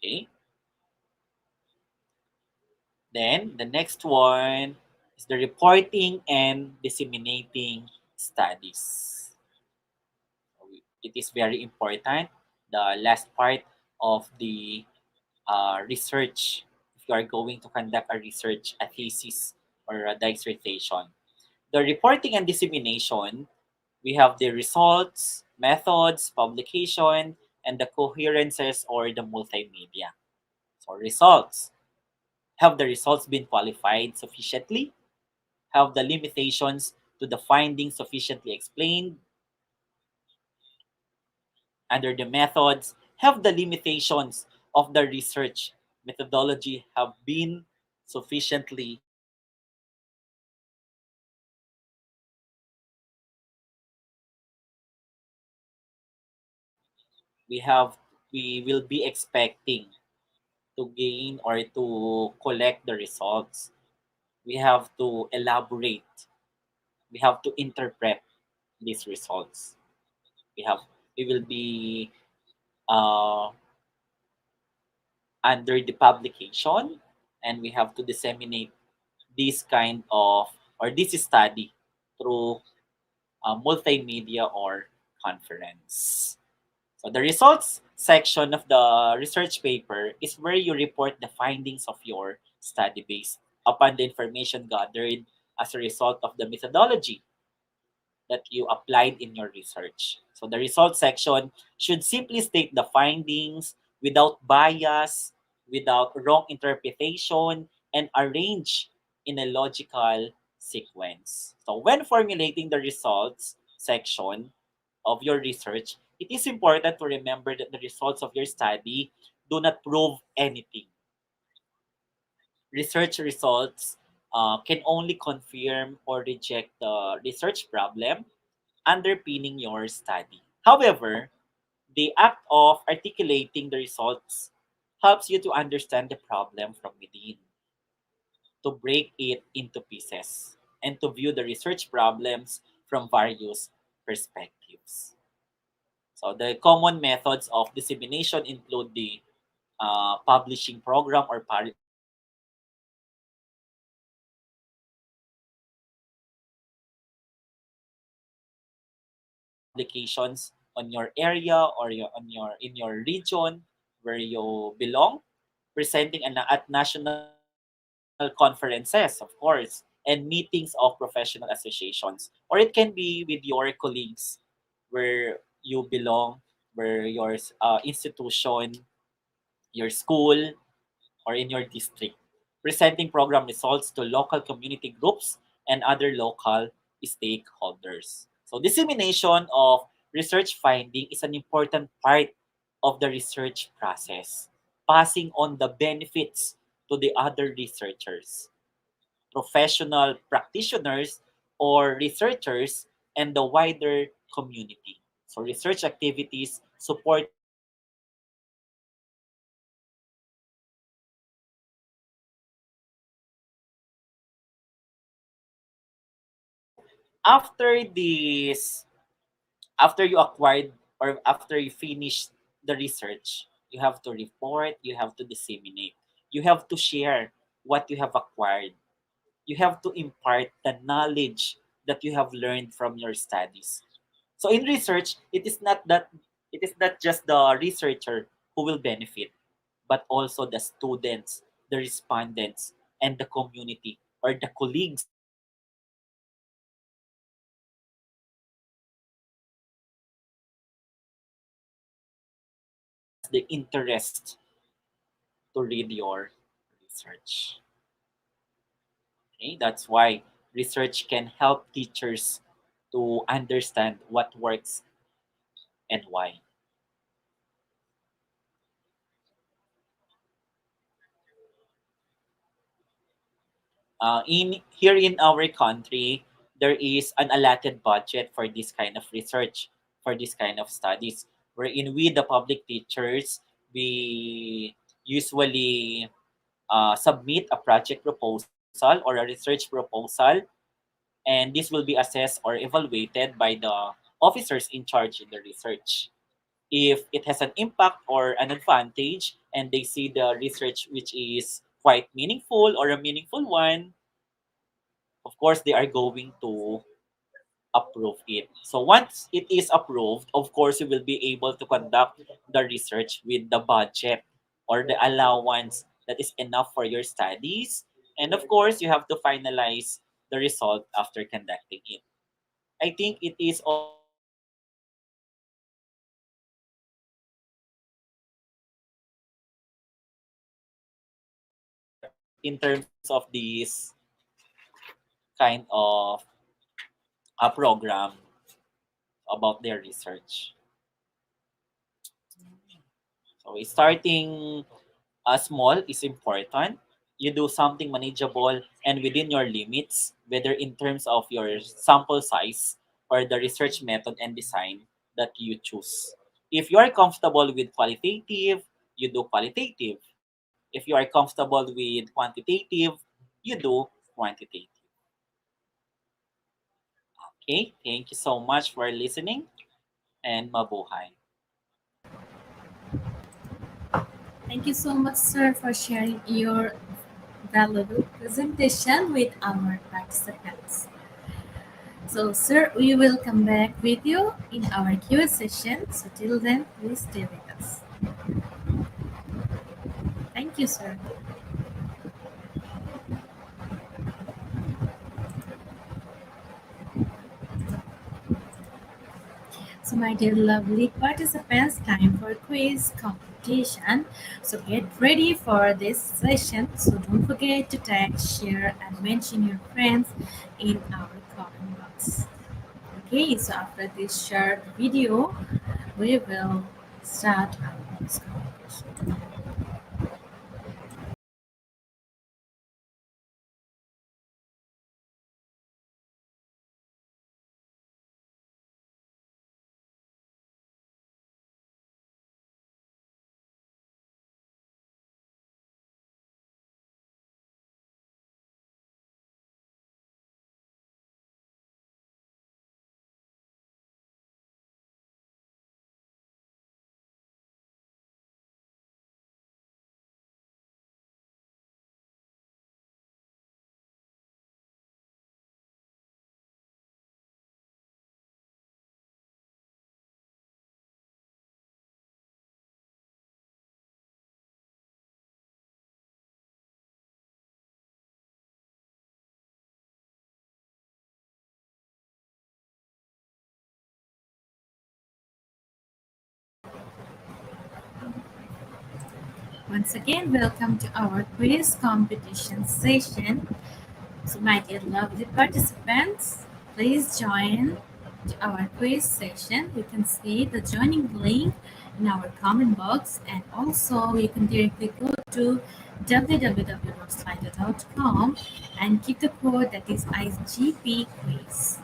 Okay. Then the next one is the reporting and disseminating studies. So it is very important. The last part of the research, if you are going to conduct a research, a thesis, or a dissertation. The reporting and dissemination, we have the results, methods, publication, and the coherences or the multimedia. So results. Have the results been qualified sufficiently? Have the limitations to the findings sufficiently explained? Under the methods, have the limitations of the research methodology have been sufficiently we have we will be expecting to gain or to collect the results. We have to elaborate, we have to interpret these results. we have we will be uh, under the publication, and we have to disseminate this kind of or this study through multimedia or conference. So the results section of the research paper is where you report the findings of your study based upon the information gathered as a result of the methodology that you applied in your research. So the results section should simply state the findings without bias, without wrong interpretation, and arrange in a logical sequence. So when formulating the results section of your research, it is important to remember that the results of your study do not prove anything. Research results can only confirm or reject the research problem underpinning your study. However, the act of articulating the results helps you to understand the problem from within, to break it into pieces, and to view the research problems from various perspectives. So, the common methods of dissemination include the publishing program or publications on your area or on your in your region where you belong, presenting at national conferences, of course, and meetings of professional associations. Or it can be with your colleagues where you belong, where your institution, your school, or in your district, presenting program results to local community groups and other local stakeholders. So dissemination of research finding is an important part of the research process, passing on the benefits to the other researchers, professional practitioners, or researchers, and the wider community. So research activities supported by publications and dissemination of research findings are essential. So after this After you acquired or after you finish the research, you have to report, you have to disseminate, you have to share what you have acquired, you have to impart the knowledge that you have learned from your studies. So in research, it is not just the researcher who will benefit, but also the students, the respondents, and the community or the colleagues that you have interacted with, because everyone has the interest to read your research. Okay, that's why research can help teachers to understand what works and why. In here in our country, there is an allotted budget for this kind of research, for this kind of studies, wherein we, the public teachers, we usually submit a project proposal or a research proposal, and this will be assessed or evaluated by the officers in charge in the research. If it has an impact or an advantage, and they see the research which is quite meaningful or a meaningful one, of course they are going to approve it. So once it is approved, of course you will be able to conduct the research with the budget or the allowance that is enough for your studies. And of course, you have to finalize the result after conducting it. I think it is also in terms of this kind of a program about their research. So starting small is important. You do something manageable and within your limits, whether in terms of your sample size or the research method and design that you choose. If you are comfortable with qualitative, you do qualitative. If you are comfortable with quantitative, you do quantitative. Okay, thank you so much for listening and mabuhay. Thank you so much, sir, for sharing your valuable presentation with our participants. So, sir, we will come back with you in our Q&A session. So, till then, please stay with us. Thank you, sir. So, my dear lovely participants, time for quiz competition. So, get ready for this session. So, don't forget to tag, share, and mention your friends in our comment box. Okay, so after this short video, we will start our quiz competition. Once again, welcome to our quiz competition session. So, my dear lovely participants, please join to our quiz session. You can see the joining link in our comment box, and also you can directly go to www.slido.com and keep the code that is IGP quiz.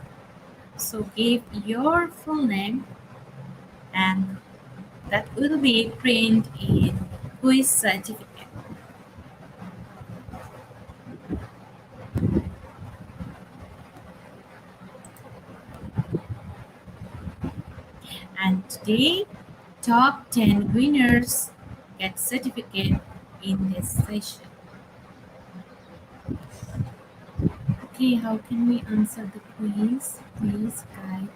So, give your full name, and that will be printed in quiz certificate. And today, top 10 winners get certificate in this session. Okay, how can we answer the quiz? Please guide.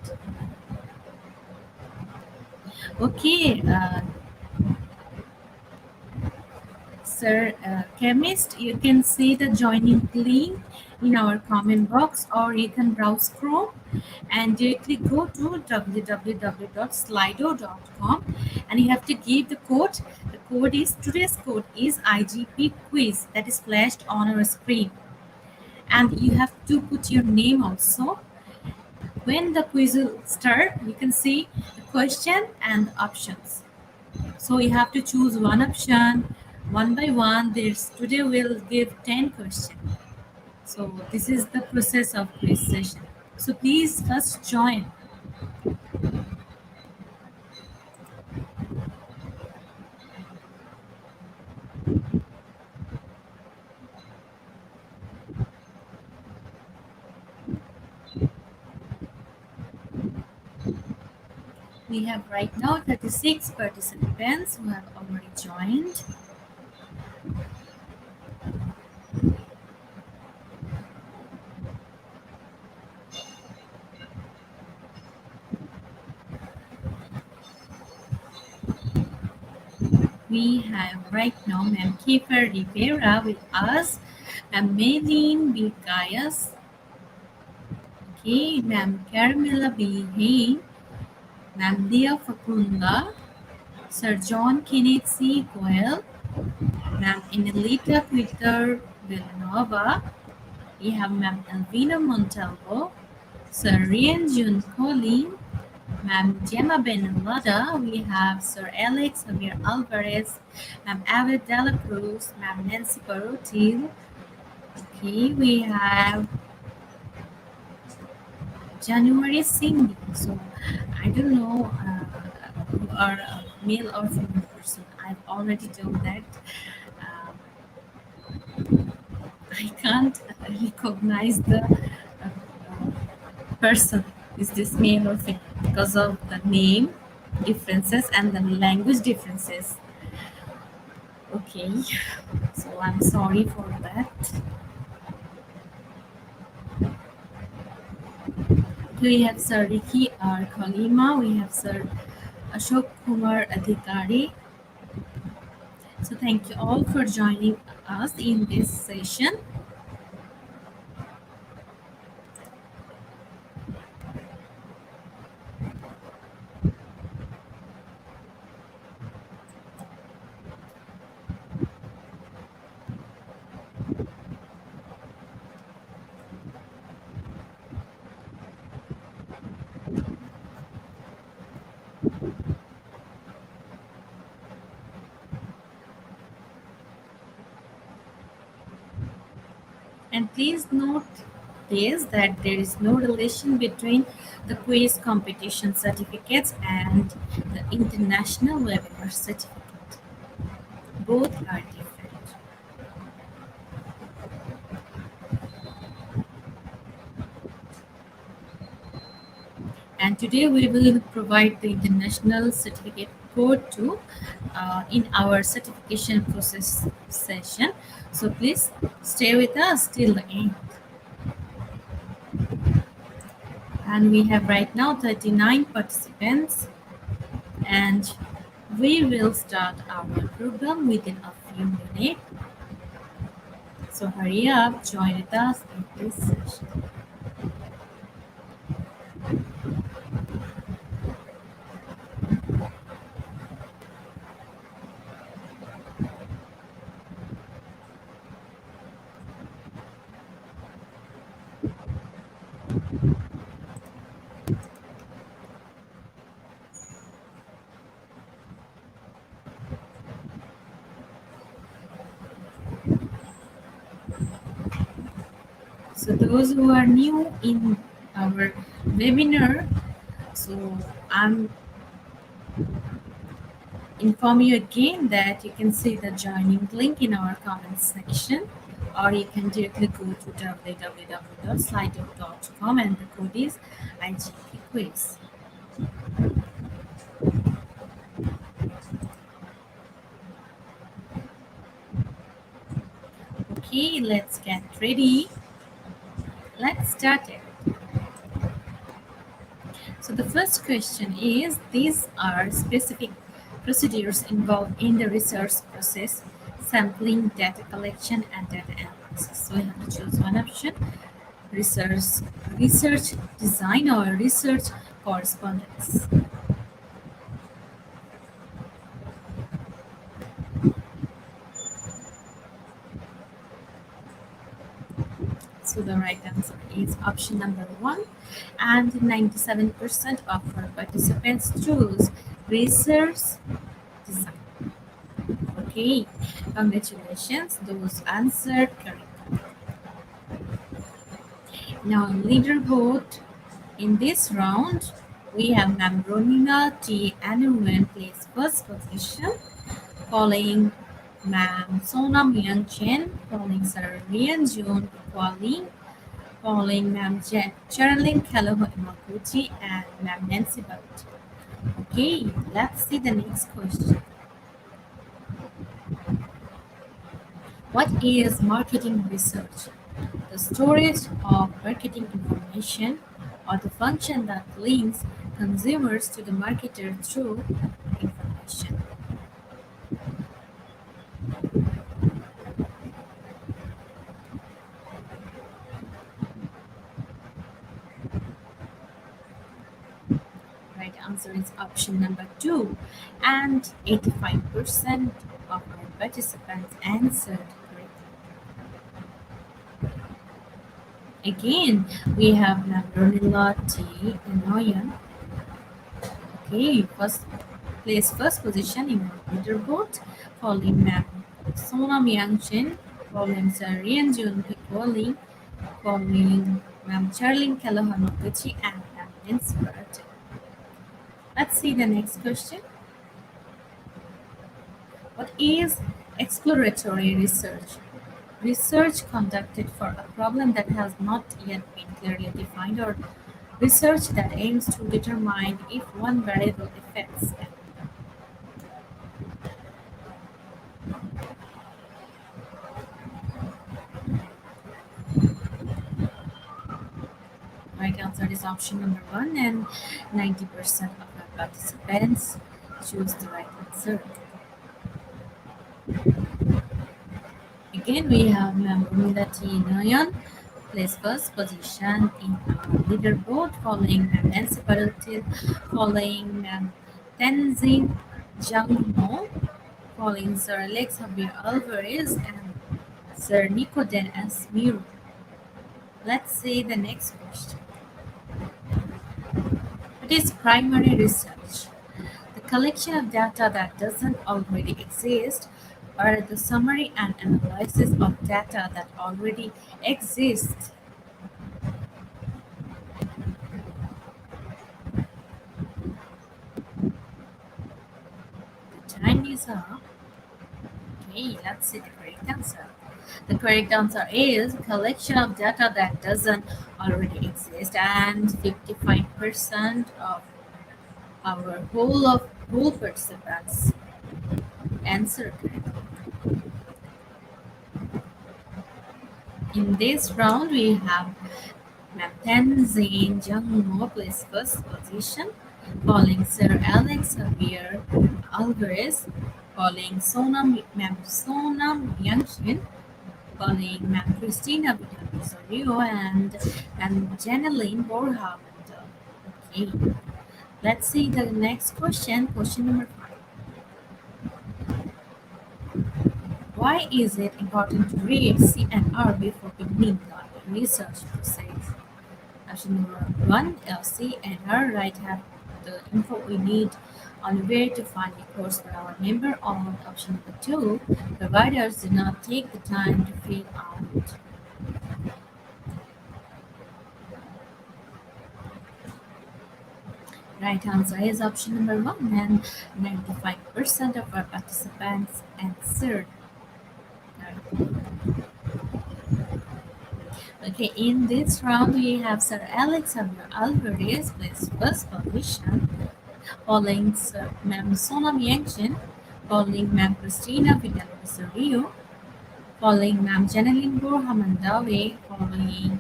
Okay, sir, chemist, you can see the joining link in our comment box, or you can browse Chrome and directly go to www.slido.com, and you have to give the code. The code is today's code is IGP quiz, that is flashed on our screen, and you have to put your name also. When the quiz will start, you can see the question and options. So you have to choose one option one by one. There's today we'll give 10 questions. So this is the process of quiz session. So please first join. We have right now 36 participants who have already joined. We have right now Ma'am Kiefer Rivera with us, Ma'am Maylene B. Gaius, okay, Ma'am Carmela B. Hain, Ma'am Leah Facunda, Sir John Kenneth C. Goyle, Ma'am Inelita Peter Villanova, we have Ma'am Elvina Montalvo, Sir Rian Jun Colleen, Ma'am Gemma Benalada, we have Sir Alex Javier Alvarez, Ma'am Avid Dela Cruz, Ma'am Nancy Barotil, okay, we have January Singh. So I don't know who are a male or female person. I've already told that. Um, I can't recognize the person. Is this male or female? Because of the name differences and the language differences. Okay, so I'm sorry for that. We have Sir Ricky R. Kalima. We have Sir Ashok Kumar Adhikari. So thank you all for joining us in this session. And please note this, that there is no relation between the quiz competition certificates and the international webinar certificate. Both are different. And today we will provide the international certificate code too in our certification process session. So please stay with us till the end. And we have right now 39 participants, and we will start our program within a few minutes. So hurry up, join with us in this session. So those who are new in our webinar, so I'm inform you again that you can see the joining link in our comment section, or you can directly go to www.slido.com, and the code is IGP quiz. Okay, let's get ready. Let's start it. So the first question is, these are specific procedures involved in the research process: sampling, data collection, and data analysis. So we have to choose one option: research, research design, or research correspondence. So the right answer is option number one, and 97% of our participants choose research design. Okay, congratulations, those answered correctly. Now, leaderboard. In this round, we have Ma'am T. Anuran plays first position, following Ma'am Sonam Myung Chen, following Sir Rian Jun Kwali, following Ma'am Sherilyn Calloway Makuchi, and Ma'am Nancy Belt. Okay, let's see the next question. What is marketing research? The storage of marketing information, or the function that links consumers to the marketer through information. Right answer is option number two, and 85% of our participants answered correctly. Again, we have Navronila T. Noyan. Okay, first position in our leaderboard, following Ma'am Sonam Yangchen, following Sir Rian Jun Pikwali, following Ma'am Charlene Kalahamaguchi, and Ma'am Nancy Barrett. Let's see the next question. What is exploratory research? Research conducted for a problem that has not yet been clearly defined, or research that aims to determine if one variable affects another. Right answer is option number one, and 90% of the participants choose the right answer. Again, we have Ma'am T. Noyan plays first position in our leaderboard, following Ma'am Nancy Parutil, following Ma'am Tenzin Jiangmo, following Sir Alex Javier Alvarez, and Sir Nicoden S. Miro. Let's see the next question. What is primary research? The collection of data that doesn't already exist, or the summary and analysis of data that already exists. The time is up. Okay, let's see the correct answer. The correct answer is collection of data that doesn't already exist, and 55% of our whole participants answer correctly. In this round, we have Mapten Zain Jungmo plays first position, following Sir Alex Javier Alvarez, following Ma'am Sonam Yangshin, following Ma'am Christina Vidal and Janeline Borja. Okay, let's see the next question. Question number five. Why is it important to read CNR before beginning the research process? Option number one, CNR right have the info we need on where to find a course for our member. On option number two, providers do not take the time to fill out. Right answer is option number one, and 95% of our participants answered. Okay, in this round we have Sir Alexander Alvarez plays first position, following Ma'am Sonam Yangshin, following Ma'am Christina Vidal Rosario, following Ma'am Janeline Borhamandawe, following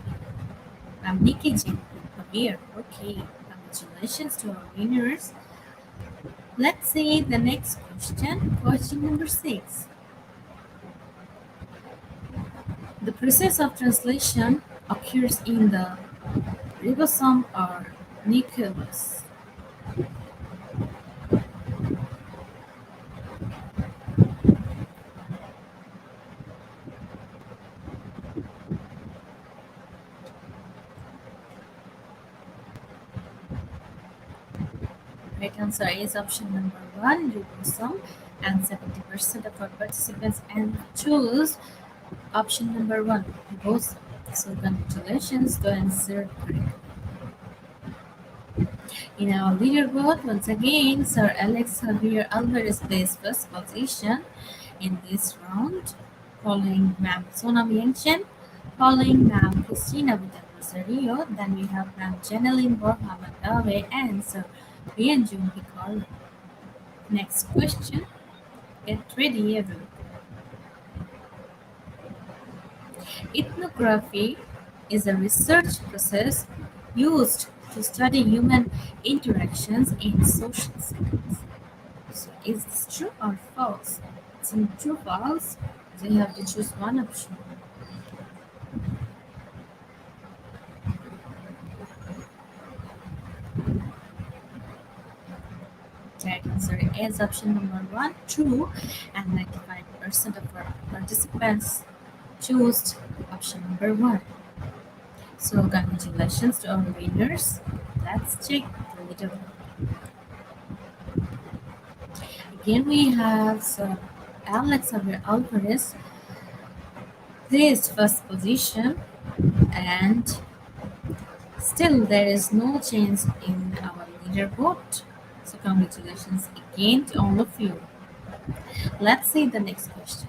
Ma'am Nikki Jane Javier. Okay, congratulations to our winners. Let's see the next question. Question number 6. The process of translation occurs in the ribosome or nucleus. Right answer is option number 1, ribosome, and 70% of our participants and choose option number 1, ribosome. So congratulations to answer correctly. In our leaderboard, once again, Sir Alex Javier Alvarez placed first position in this round, following Ma'am Sonam Yangchen, following Ma'am Christina Vidal Rosario, then we have Ma'am Janeline Borja Mandave and Sir Rian Jun Picard. Next question. Get ready, everyone. Ethnography is a research process used to study human interactions in social settings. So is this true or false? It's in true false. So you have to choose one option. Right answer is option number 1, true, and 95% of our participants chose option number 1. So congratulations to our winners. Let's check the little. Again, we have Alex Alvarez placed first position, and still there is no change in our leaderboard. So congratulations again to all of you. Let's see the next question.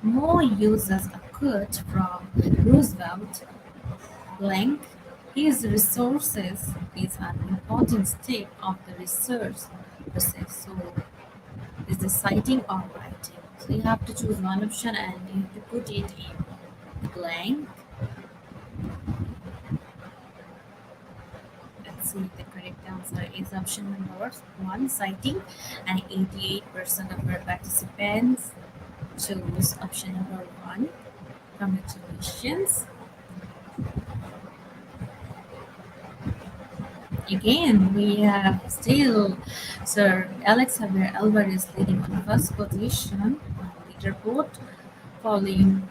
More uses a quote from Roosevelt blank. His resources is an important step of the research process. So is the citing or writing? So you have to choose one option and you have to put it in blank. Let's see, the correct answer is option number 1, citing, and 88% of our participants chose option number 1. Congratulations. Again, we have still Sir Alex Javier Alvarez leading on first position on the leaderboard, following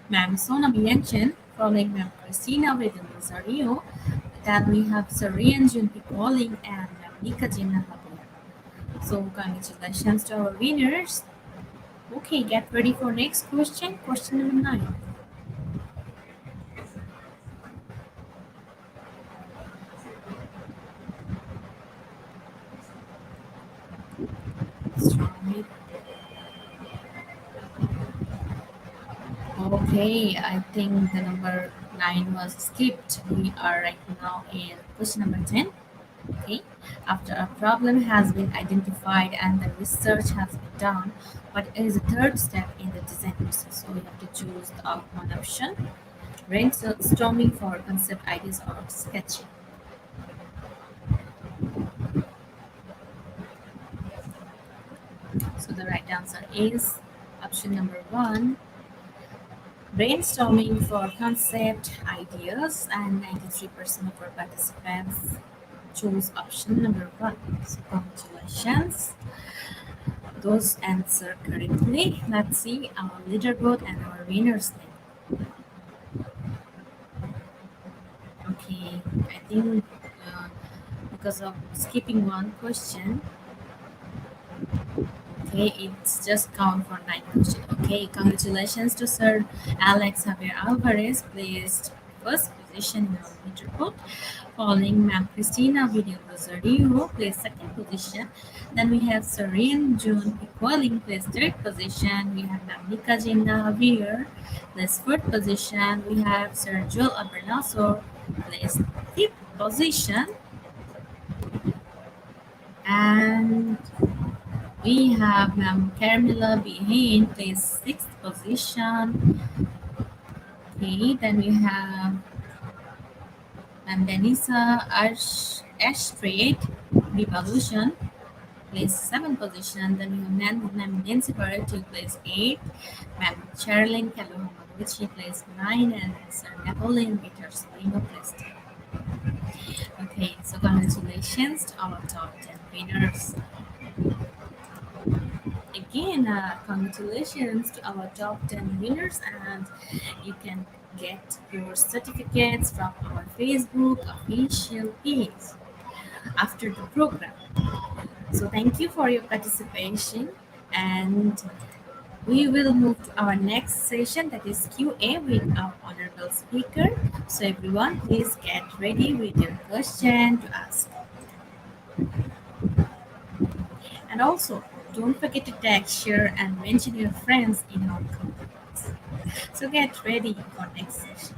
Ma'am Sona Bianchen, following Ma'am Christina Vedel Rosario. Then we have Sir Rian Junpi Calling and Ma'am Nika Jinna Habia. So congratulations to our winners. Okay, get ready for next question. Question number 9. Strongly. Okay, I think the number 9 was skipped. We are right now in question number 10. Okay, after a problem has been identified and the research has been done, what is the third step in the design process? So we have to choose the one option, brainstorming for concept ideas or sketching. So the right answer is option number 1, brainstorming for concept ideas, and 93% of our participants chose option number 1. So congratulations. Those answer correctly. Let's see our leaderboard and our winners name. Okay, I think because of skipping one question, okay, it's just count for 9 questions. Okay, congratulations to Sir Alex Javier Alvarez, placed first position in our leaderboard. Following Ma'am Christina Video Rosario, placed second position. Then we have Serene June Equaling, placed third position. We have Ma'am Nika Jinna Javier, placed fourth position. We have Sir Joel Abernasor, placed fifth position. And We have Ma'am Carmela Behain plays sixth position. Okay, then we have Ma'am Denisa Ashtrade Revolution plays seventh position. Then we have Ma'am Nancy Barrett plays eighth. Ma'am Charlene Kaluhamaguchi plays nine, and Sir Napoleon Peters Lino plays 10. Okay, so congratulations to our top 10 winners. Again, congratulations to our top 10 winners, and you can get your certificates from our Facebook official page after the program. So, thank you for your participation, and we will move to our next session, that is QA with our honorable speaker. So, everyone, please get ready with your question to ask. And also, don't forget to tag, share, and mention your friends in our comments. So get ready for next session.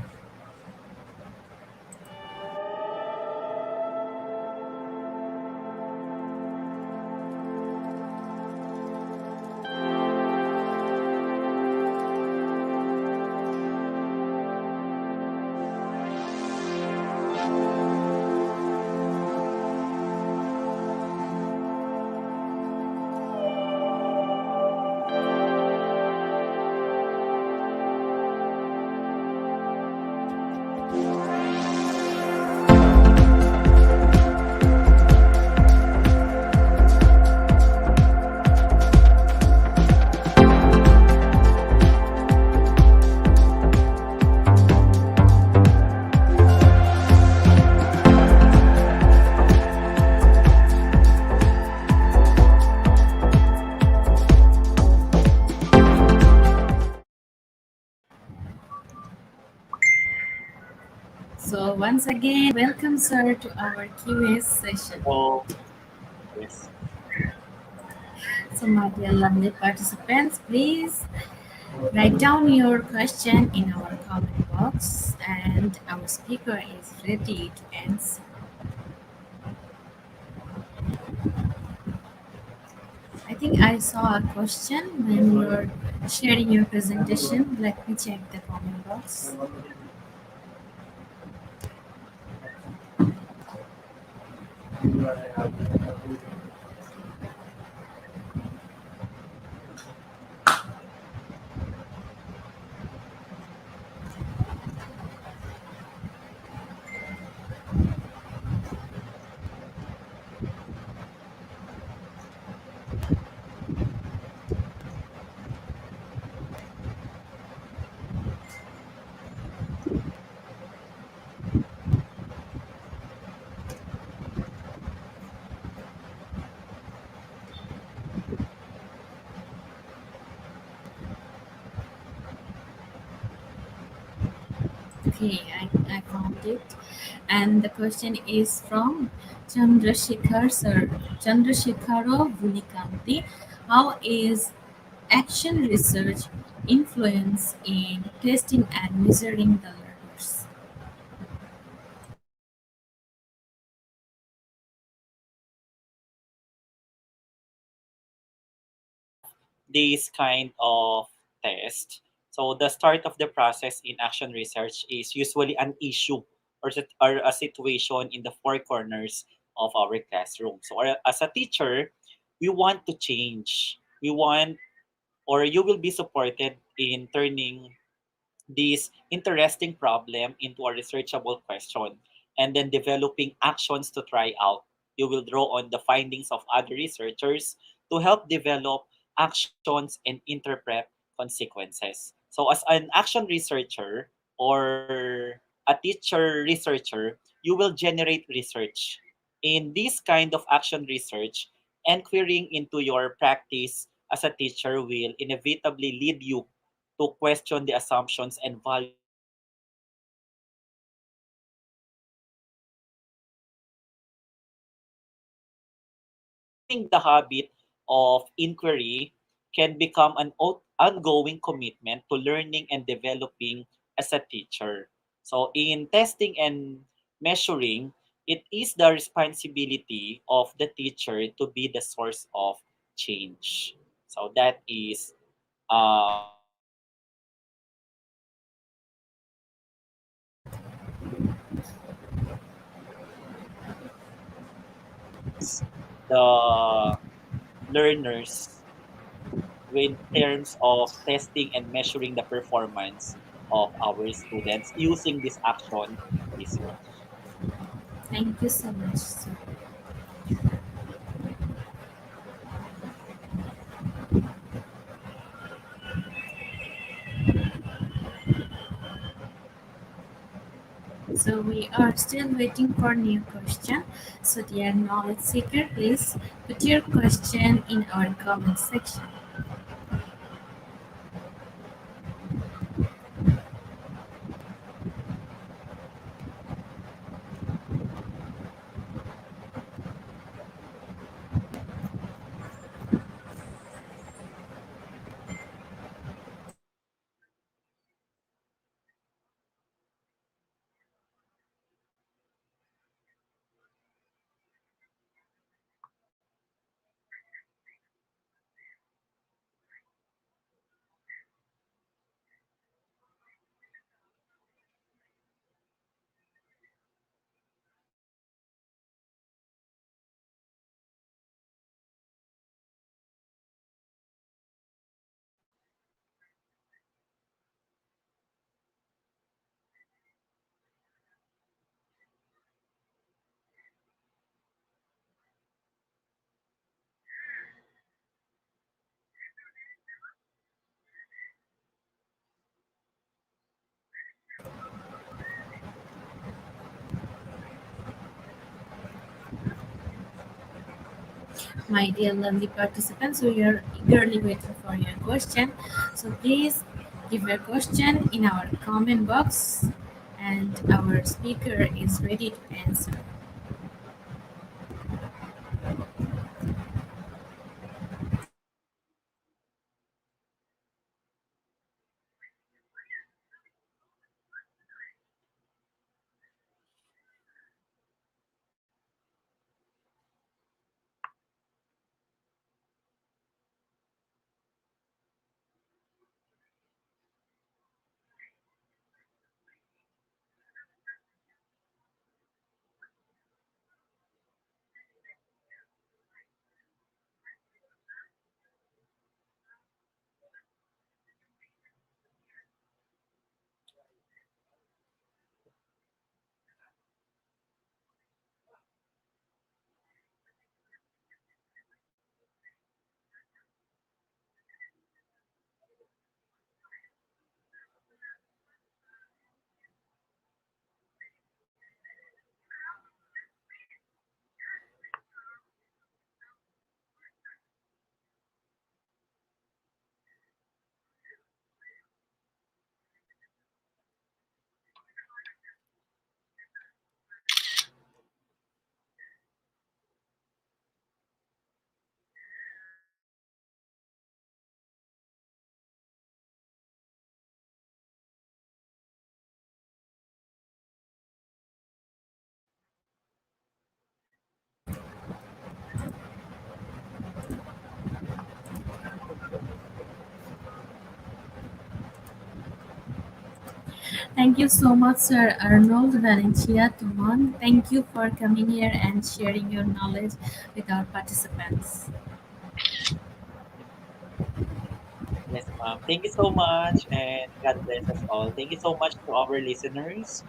So once again, welcome sir to our QA session. So, yes. So my dear lovely participants, please write down your question in our comment box, and our speaker is ready to answer. I think I saw a question when you were sharing your presentation. Let me check the comment box. Okay, I found it. And the question is from Chandrasekhar sir. Chandrasekharo Vulikanti. How is action research influence in testing and measuring the learners? This kind of test. So the start of the process in action research is usually an issue or a situation in the four corners of our classroom. So as a teacher, we want to change. We want, or you will be supported in turning this interesting problem into a researchable question and then developing actions to try out. You will draw on the findings of other researchers to help develop actions and interpret consequences. So, as an action researcher or a teacher researcher, you will generate research. In this kind of action research, enquiring into your practice as a teacher will inevitably lead you to question the assumptions and values of your students. So, developing the habit of inquiry can become an ongoing commitment to learning and developing as a teacher. So, in testing and measuring, it is the responsibility of the teacher to be the source of change. So that is the learners with terms of testing and measuring the performance of our students using this action research. Thank you so much, sir. So we are still waiting for new question. So dear knowledge seeker, please put your question in our comment section. My dear lovely participants, we are eagerly waiting for your question. So please give your question in our comment box and our speaker is ready to answer. Thank you so much, Sir Arnold Valencia Tumon. Thank you for coming here and sharing your knowledge with our participants. Yes, ma'am. Thank you so much, and God bless us all. Thank you so much to our listeners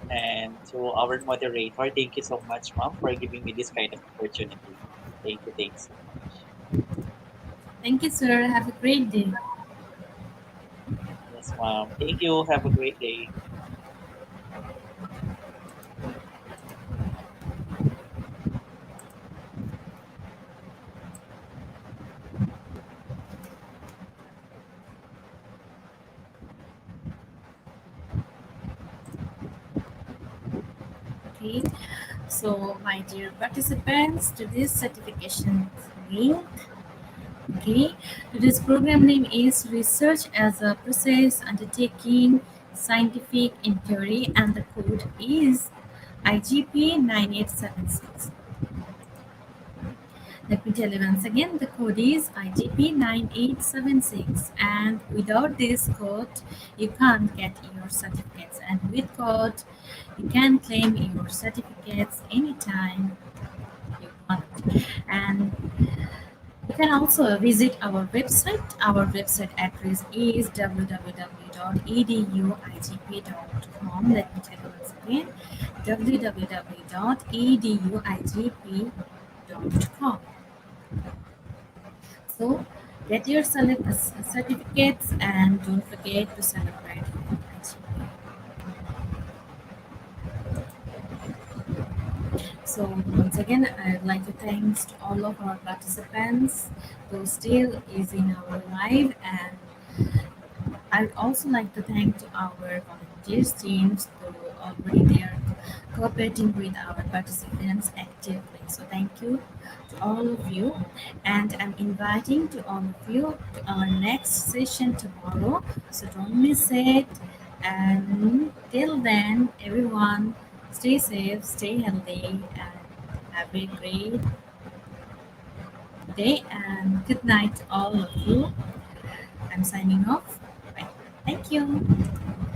and to our moderator. Thank you so much, ma'am, for giving me this kind of opportunity. Thank you. Thanks so much. Thank you, sir. Have a great day. Yes, ma'am. Thank you. Have a great day. Okay. So, my dear participants, to this certification link, okay, today's program name is Research as a Process Undertaking Scientific in Theory, and the code is IGP 9876. Let me tell you once again, the code is IGP9876, and without this code you can't get your certificates, and with code you can claim your certificates anytime you want. And you can also visit our website. Our website address is www.eduigp.com. Let me tell you once again, www.eduigp.com. So get your certificates and don't forget to celebrate with IGP. So once again, I'd like to thanks to all of our participants who still is in our live, and I'd also like to thank to our volunteers teams who already there cooperating with our participants actively. So thank you to all of you, and I'm inviting to all of you to our next session tomorrow. So don't miss it. And till then, everyone, stay safe, stay healthy, and have a great day. And good night to all of you. I'm signing off. Bye. Thank you.